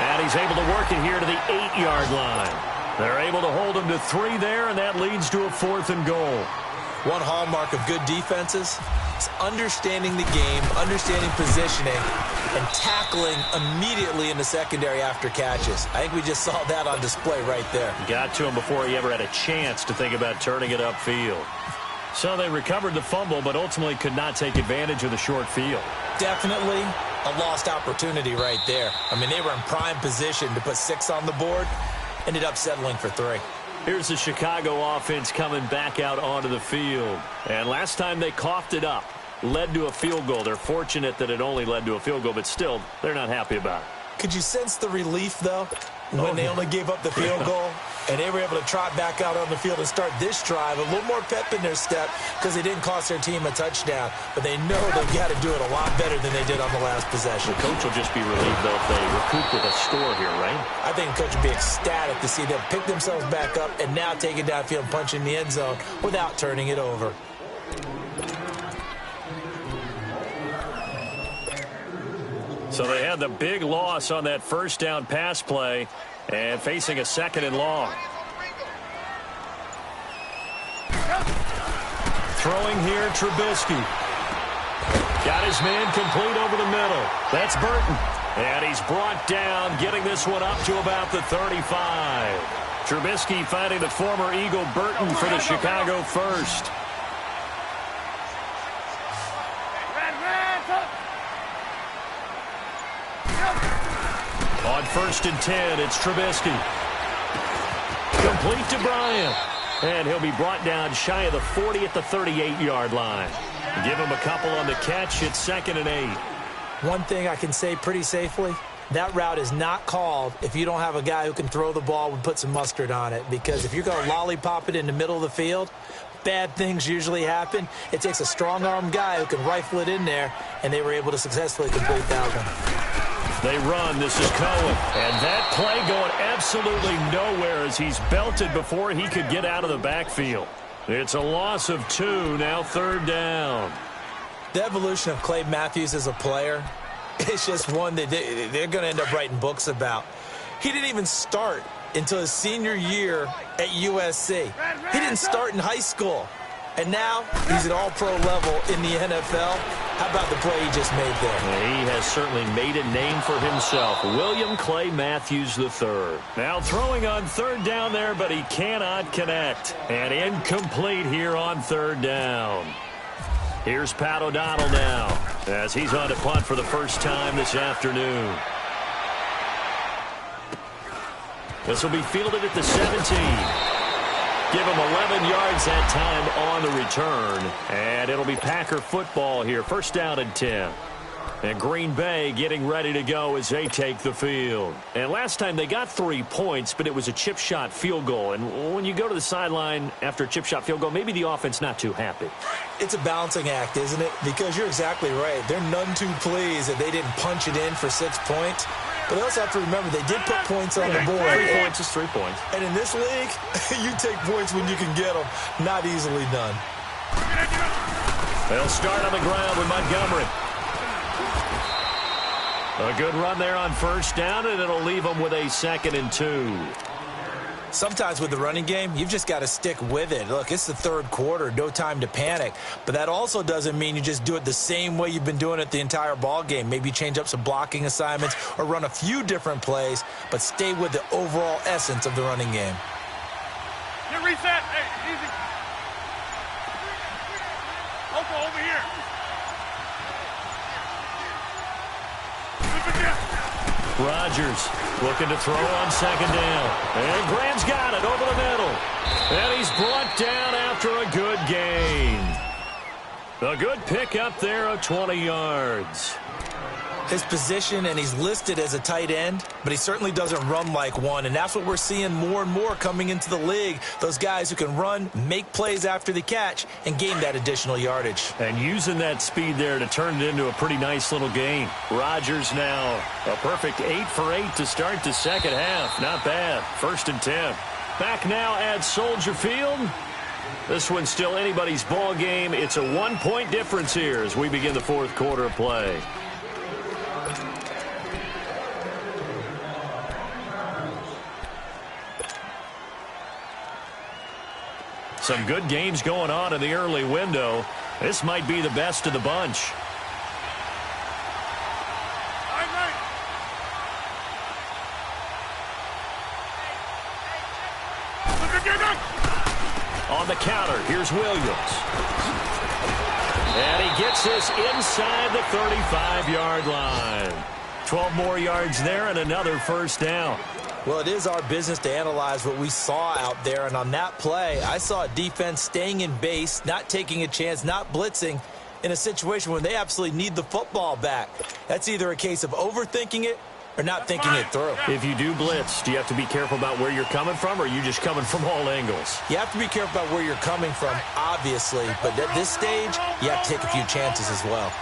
And he's able to work it here to the 8-yard line. They're able to hold him to 3 there, and that leads to a 4th and goal. One hallmark of good defenses is understanding the game, understanding positioning, and tackling immediately in the secondary after catches. I think we just saw that on display right there. Got to him before he ever had a chance to think about turning it upfield. So they recovered the fumble, but ultimately could not take advantage of the short field. Definitely a lost opportunity right there. I mean, they were in prime position to put 6 on the board. Ended up settling for 3. Here's the Chicago offense coming back out onto the field. And last time they coughed it up, led to a field goal. They're fortunate that it only led to a field goal, but still, they're not happy about it. Could you sense the relief, though, when they only gave up the field goal? And they were able to trot back out on the field and start this drive. A little more pep in their step because they didn't cost their team a touchdown. But they know they've got to do it a lot better than they did on the last possession. The coach will just be relieved, though, if they recoup with a score here, right? I think the coach will be ecstatic to see them pick themselves back up and now take it downfield and punch in the end zone without turning it over. So they had the big loss on that first down pass play and facing a 2nd and long. Throwing here, Trubisky. Got his man complete over the middle. That's Burton. And he's brought down, getting this one up to about the 35. Trubisky finding the former Eagle Burton for the Chicago first. On 1st and 10, it's Trubisky. Complete to Bryant. And he'll be brought down shy of the 40 at the 38-yard line. Give him a couple on the catch. It's 2nd and 8. One thing I can say pretty safely, that route is not called if you don't have a guy who can throw the ball and put some mustard on it. Because if you're going to lollipop it in the middle of the field, bad things usually happen. It takes a strong-armed guy who can rifle it in there, and they were able to successfully complete that one. They run. This is Cohen. And that play going absolutely nowhere as he's belted before he could get out of the backfield. It's a loss of 2, now 3rd down. The evolution of Clay Matthews as a player, it's just one that they're going to end up writing books about. He didn't even start until his senior year at USC. He didn't start in high school. And now he's at all-pro level in the NFL. How about the play he just made there? He has certainly made a name for himself. William Clay Matthews III. Now throwing on 3rd down there, but he cannot connect. And incomplete here on 3rd down. Here's Pat O'Donnell now as he's on to punt for the first time this afternoon. This will be fielded at the 17. Give him 11 yards that time on the return. And it'll be Packer football here. 1st down and 10. And Green Bay getting ready to go as they take the field. And last time they got 3 points, but it was a chip shot field goal. And when you go to the sideline after a chip shot field goal, maybe the offense not too happy. It's a balancing act, isn't it? Because you're exactly right. They're none too pleased that they didn't punch it in for 6 points. But they also have to remember they did put points on the board. 3 points is 3 points. And in this league, you take points when you can get them. Not easily done. They'll start on the ground with Montgomery. A good run there on 1st down, and it'll leave them with a 2nd and 2. Sometimes with the running game, you've just got to stick with it. Look, it's the 3rd quarter, no time to panic. But that also doesn't mean you just do it the same way you've been doing it the entire ball game. Maybe change up some blocking assignments or run a few different plays, but stay with the overall essence of the running game. Get reset. Hey, easy. Oko, over here. Rodgers looking to throw on 2nd down. And Graham's got it over the middle. And he's brought down after a good gain. A good pickup there of 20 yards. His position, and he's listed as a tight end, but he certainly doesn't run like one, and that's what we're seeing more and more coming into the league. Those guys who can run, make plays after the catch, and gain that additional yardage. And using that speed there to turn it into a pretty nice little gain. Rodgers now a perfect 8 for 8 to start the 2nd half. Not bad. 1st and 10. Back now at Soldier Field. This one's still anybody's ball game. It's a 1-point difference here as we begin the 4th quarter of play. Some good games going on in the early window. This might be the best of the bunch. On the counter, here's Williams. And he gets this inside the 35-yard line. 12 more yards there and another 1st down. Well, it is our business to analyze what we saw out there, and on that play, I saw a defense staying in base, not taking a chance, not blitzing, in a situation where they absolutely need the football back. That's either a case of overthinking it or not thinking it through. If you do blitz, do you have to be careful about where you're coming from, or are you just coming from all angles? You have to be careful about where you're coming from, obviously, but at this stage, you have to take a few chances as well.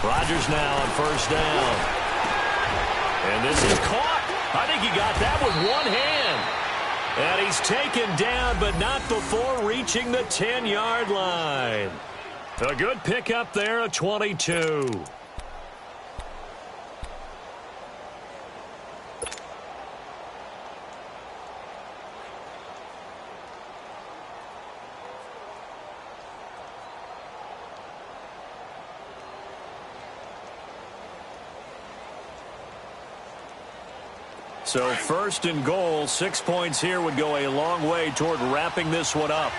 Rodgers now on first down. And this is caught. I think he got that with one hand. And he's taken down, but not before reaching the 10-yard line. A good pickup there at 22. So first and goal, 6 points here would go a long way toward wrapping this one up.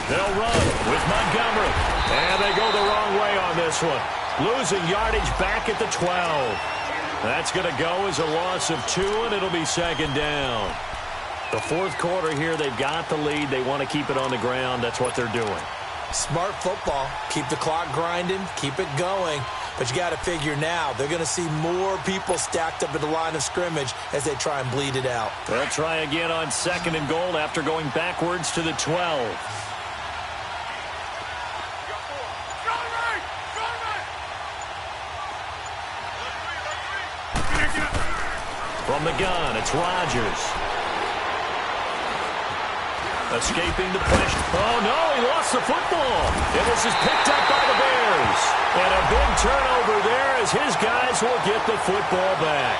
They'll run with Montgomery. And they go the wrong way on this one. Losing yardage back at the 12. That's going to go as a loss of 2, and it'll be second down. The fourth quarter here, they've got the lead. They want to keep it on the ground. That's what they're doing. Smart football. Keep the clock grinding. Keep it going. But you got to figure now, they're going to see more people stacked up at the line of scrimmage as they try and bleed it out. They'll try again on second and goal after going backwards to the 12. From the gun, it's Rodgers. Escaping the pressure. Oh, no, he lost the football. And this is picked up by the Bears. And a big turnover there as his guys will get the football back.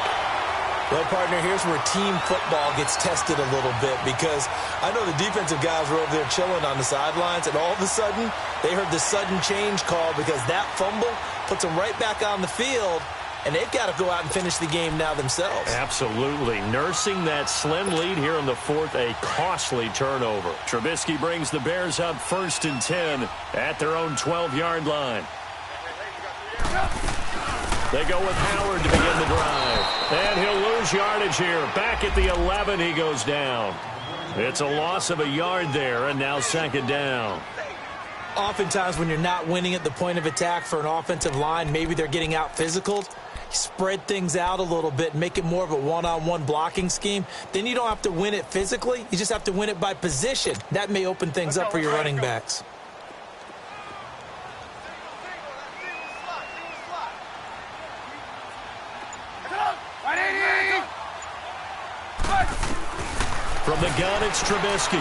Well, partner, here's where team football gets tested a little bit, because I know the defensive guys were over there chilling on the sidelines, and all of a sudden, they heard the sudden change call because that fumble puts them right back on the field. And they've got to go out and finish the game now themselves. Absolutely. Nursing that slim lead here in the fourth, a costly turnover. Trubisky brings the Bears up first and 10 at their own 12-yard line. They go with Howard to begin the drive. And he'll lose yardage here. Back at the 11, he goes down. It's a loss of a yard there, and now second down. Oftentimes when you're not winning at the point of attack for an offensive line, maybe they're getting out physical. Spread things out a little bit and make it more of a one-on-one blocking scheme. Then you don't have to win it physically. You just have to win it by position. That may open things up for your running backs. From the gun, it's Trubisky.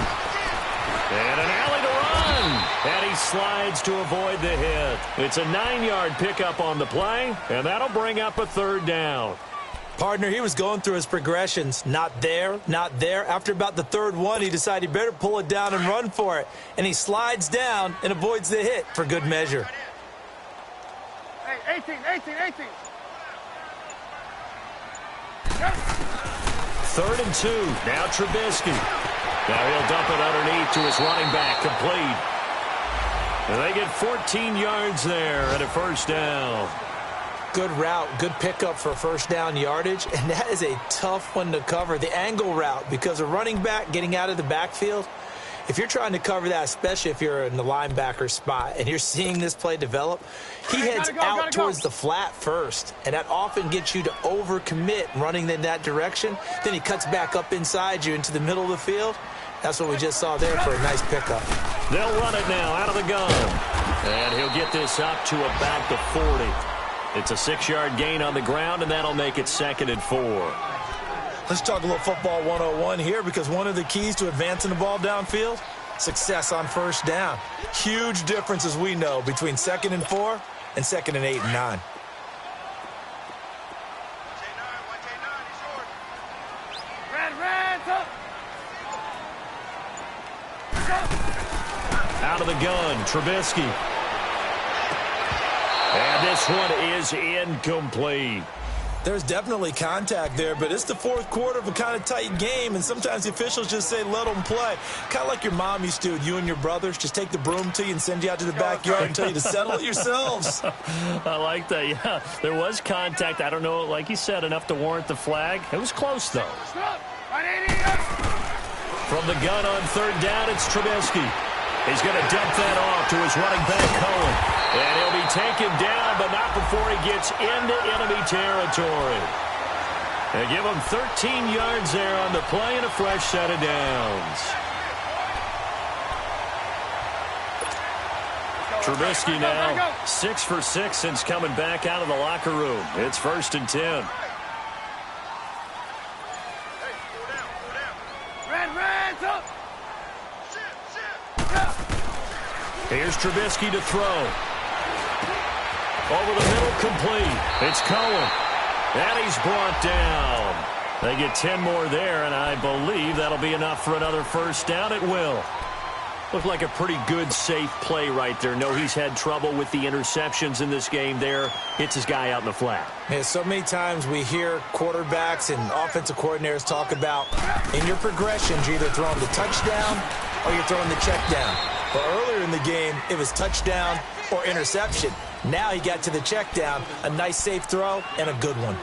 And an alley to run. And he slides to avoid the hit. It's a 9-yard pickup on the play, and that'll bring up a third down. Partner, he was going through his progressions. Not there, not there. After about the third one, he decided he better pull it down and run for it. And he slides down and avoids the hit for good measure. Hey, 18. Third and 2. Now Trubisky. Now he'll dump it underneath to his running back, complete. And they get 14 yards there at a first down. Good route, good pickup for first down yardage, and that is a tough one to cover, the angle route, because a running back getting out of the backfield, if you're trying to cover that, especially if you're in the linebacker spot and you're seeing this play develop, he heads out towards the flat first, and that often gets you to overcommit running in that direction. Then he cuts back up inside you into the middle of the field. That's what we just saw there for a nice pickup. They'll run it now out of the gun. And he'll get this up to about the 40. It's a 6-yard gain on the ground, and that'll make it second and 4. Let's talk a little football 101 here, because one of the keys to advancing the ball downfield, success on first down. Huge difference, as we know, between second and 4 and second and 8 and 9. Out of the gun, Trubisky. And this one is incomplete. There's definitely contact there, but it's the fourth quarter of a kind of tight game, and sometimes the officials just say, let them play. Kind of like your mom used to, you and your brothers, just take the broom to you and send you out to the backyard and tell you to settle it yourselves. I like that, yeah. There was contact. I don't know, like you said, enough to warrant the flag. It was close, though. From the gun on third down, it's Trubisky. He's going to dump that off to his running back, Cohen. And he'll be taken down, but not before he gets into enemy territory. They give him 13 yards there on the play and a fresh set of downs. Trubisky now 6 for 6 since coming back out of the locker room. It's 1st and 10. Here's Trubisky to throw. Over the middle, complete. It's Cohen. And he's brought down. They get 10 more there, and I believe that'll be enough for another first down. It will. Looked like a pretty good, safe play right there. No, he's had trouble with the interceptions in this game there. Hits his guy out in the flat. Yeah, so many times we hear quarterbacks and offensive coordinators talk about in your progressions, you're either throwing the touchdown or you're throwing the check down. But earlier in the game, it was touchdown or interception. Now he got to the check down, a nice safe throw, and a good one.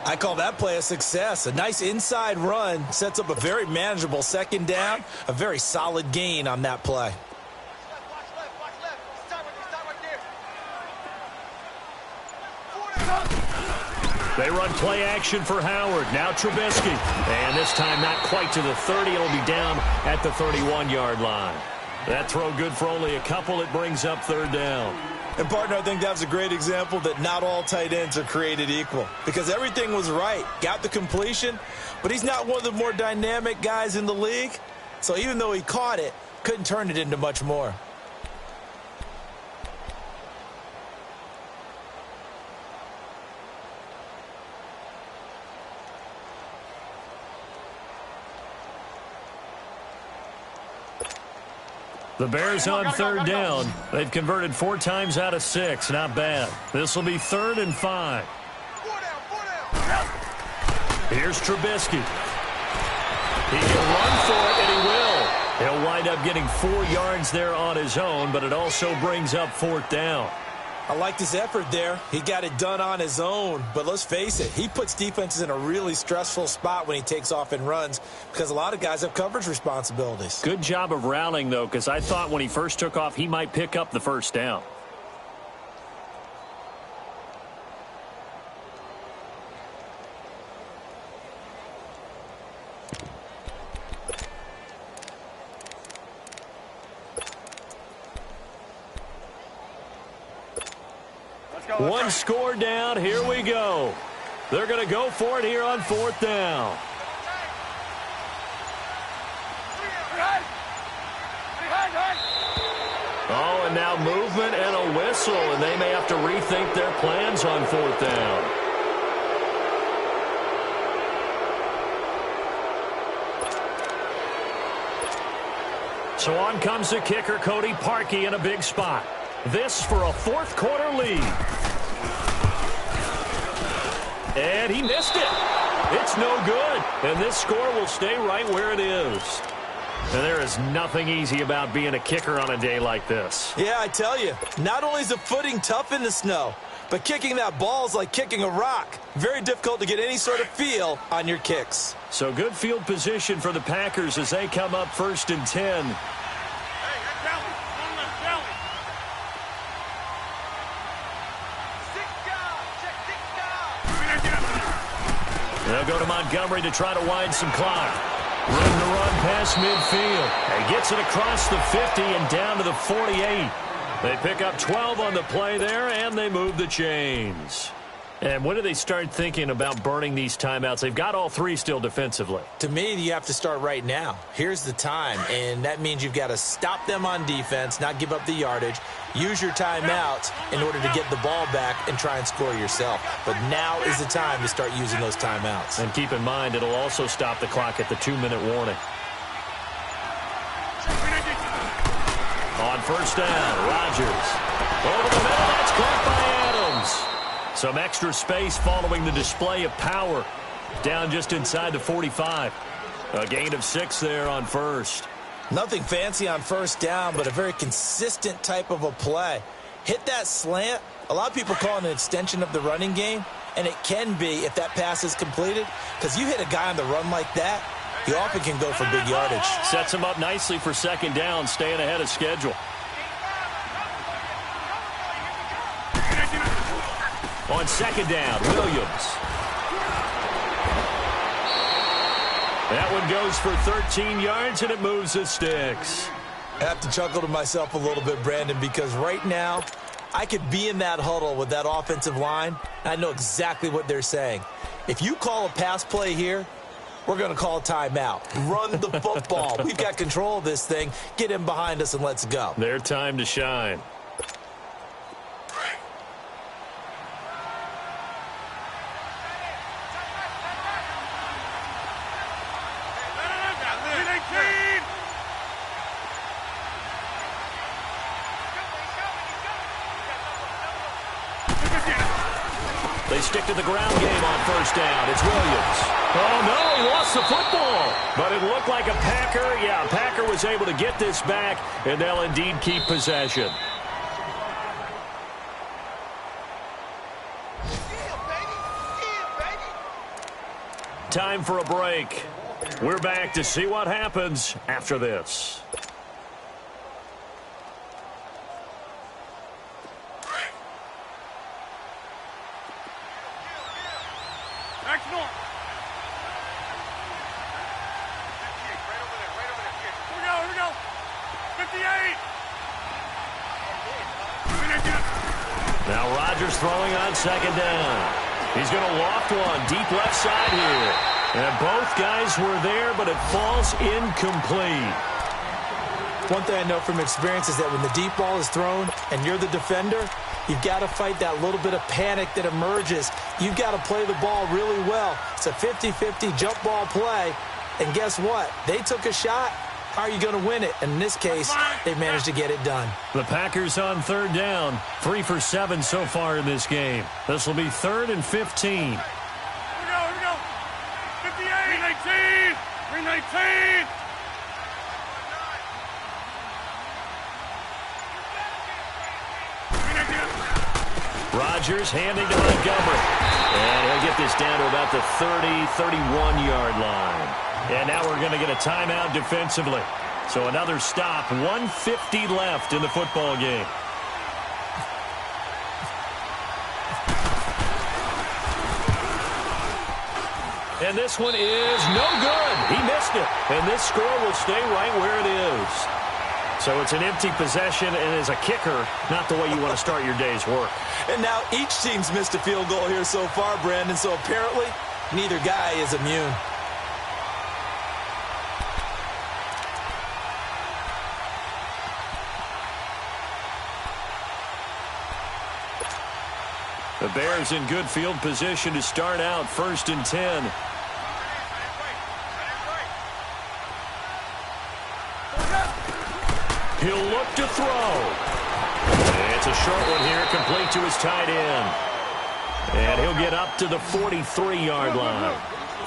I call that play a success. A nice inside run sets up a very manageable second down, a very solid gain on that play. They run play action for Howard. Now Trubisky. And this time not quite to the 30. It'll be down at the 31-yard line. That throw good for only a couple. It brings up third down. And, partner, I think that was a great example that not all tight ends are created equal. Because everything was right. Got the completion, but he's not one of the more dynamic guys in the league. So even though he caught it, couldn't turn it into much more. The Bears on third down. They've converted 4 times out of 6. Not bad. This will be 3rd and 5. Here's Trubisky. He can run for it, and he will. He'll wind up getting 4 yards there on his own, but it also brings up 4th down. I liked his effort there. He got it done on his own. But let's face it, he puts defenses in a really stressful spot when he takes off and runs because a lot of guys have coverage responsibilities. Good job of rallying, though, because I thought when he first took off, he might pick up the first down. One score down. Here we go. They're going to go for it here on 4th down. Oh, and now movement and a whistle, and they may have to rethink their plans on 4th down. So on comes the kicker, Cody Parkey, in a big spot. This for a 4th quarter lead. And he missed it. It's no good. And this score will stay right where it is. And there is nothing easy about being a kicker on a day like this. Yeah, I tell you, not only is the footing tough in the snow, but kicking that ball is like kicking a rock. Very difficult to get any sort of feel on your kicks. So good field position for the Packers as they come up 1st and 10. They'll go to Montgomery to try to wind some clock. Room to run past midfield. He gets it across the 50 and down to the 48. They pick up 12 on the play there, and they move the chains. And when do they start thinking about burning these timeouts? They've got all 3 still defensively. To me, you have to start right now. Here's the time, and that means you've got to stop them on defense, not give up the yardage, use your timeouts in order to get the ball back and try and score yourself. But now is the time to start using those timeouts. And keep in mind, it'll also stop the clock at the 2-minute warning. On 1st down, Rodgers. Over the middle, that's caught by Adams. Some extra space following the display of power. Down just inside the 45. A gain of 6 there on 1st. Nothing fancy on 1st down, but a very consistent type of a play. Hit that slant. A lot of people call it an extension of the running game, and it can be if that pass is completed, because you hit a guy on the run like that, He often can go for big yardage. Sets him up nicely for second down, staying ahead of schedule. On second down, Williams. That one goes for 13 yards, and it moves the sticks. I have to chuckle to myself a little bit, Brandon, because right now I could be in that huddle with that offensive line, and I know exactly what they're saying. If you call a pass play here, we're going to call a timeout. Run the football. We've got control of this thing. Get him behind us and let's go. Their time to shine. They stick to the ground game on first down. It's Williams. Oh, no, he lost the football. But it looked like a Packer. Yeah, Packer was able to get this back, and they'll indeed keep possession. Time for a break. We're back to see what happens after this. Now Rodgers throwing on second down. He's going to loft one deep left side here. And both guys were there, but it falls incomplete. One thing I know from experience is that when the deep ball is thrown and you're the defender, you've got to fight that little bit of panic that emerges. You've got to play the ball really well. It's a 50-50 jump ball play. And guess what? They took a shot. How are you going to win it? And in this case, they managed to get it done. The Packers on third down. 3 for 7 so far in this game. This will be 3rd and 15. Here we go. 58. 319. 319. Rodgers handing to Montgomery. And he'll get this down to about the 30, 31-yard line. And now we're going to get a timeout defensively. So another stop. 1:50 left in the football game. And this one is no good. He missed it. And this score will stay right where it is. So it's an empty possession, and as a kicker, not the way you want to start your day's work. And now each team's missed a field goal here so far, Brandon, so apparently neither guy is immune. The Bears in good field position to start out 1st and 10. He'll look to throw. It's a short one here, complete to his tight end. And he'll get up to the 43-yard line.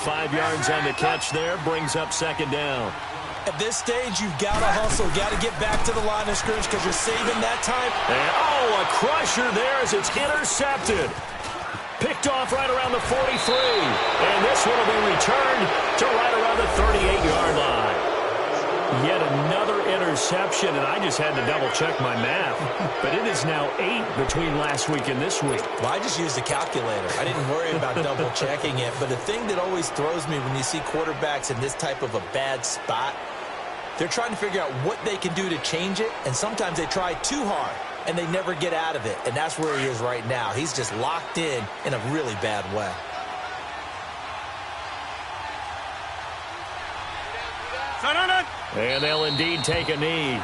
5 yards on the catch there, brings up second down. At this stage, you've got to hustle, got to get back to the line of scrimmage because you're saving that time. And, a crusher there as it's intercepted. Picked off right around the 43. And this one will be returned to right around the 38-yard line. Yet another interception, and I just had to double-check my math. But it is now 8 between last week and this week. Well, I just used a calculator. I didn't worry about double-checking it. But the thing that always throws me when you see quarterbacks in this type of a bad spot, they're trying to figure out what they can do to change it, and sometimes they try too hard, and they never get out of it. And that's where he is right now. He's just locked in a really bad way. And they'll indeed take a knee.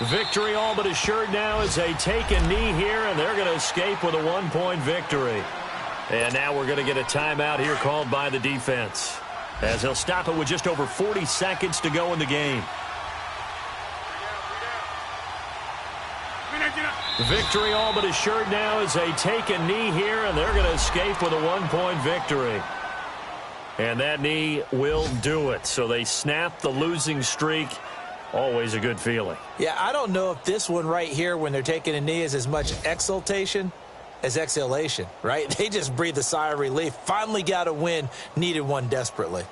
Victory all but assured now as they take a knee here, and they're going to escape with a 1-point victory. And now we're going to get a timeout here called by the defense, as they'll stop it with just over 40 seconds to go in the game. Victory all but assured now as they take a knee here, and they're going to escape with a 1-point victory. And that knee will do it. So they snap the losing streak. Always a good feeling. Yeah, I don't know if this one right here when they're taking a knee is as much exultation as exhalation, right? They just breathe a sigh of relief. Finally got a win. Needed one desperately.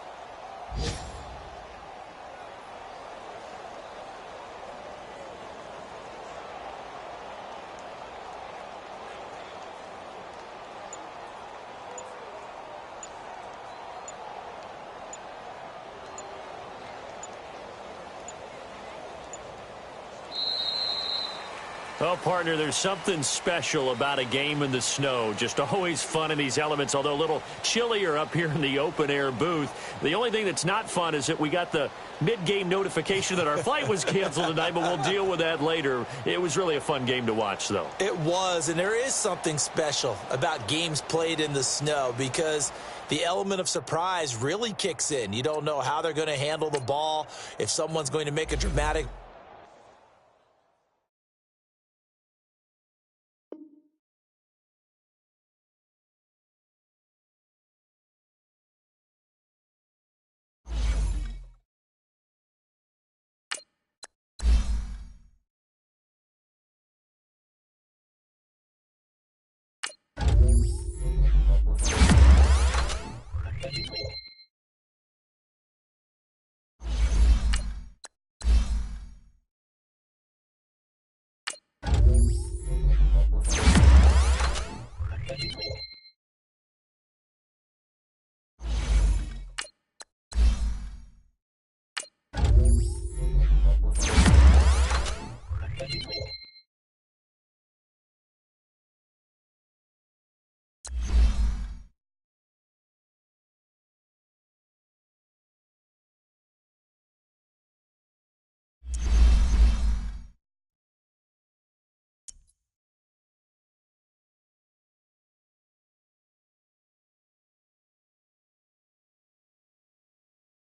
Well, partner, there's something special about a game in the snow. Just always fun in these elements, although a little chillier up here in the open-air booth. The only thing that's not fun is that we got the mid-game notification that our flight was canceled tonight, but we'll deal with that later. It was really a fun game to watch, though. It was, and there is something special about games played in the snow because the element of surprise really kicks in. You don't know how they're going to handle the ball, if someone's going to make a dramatic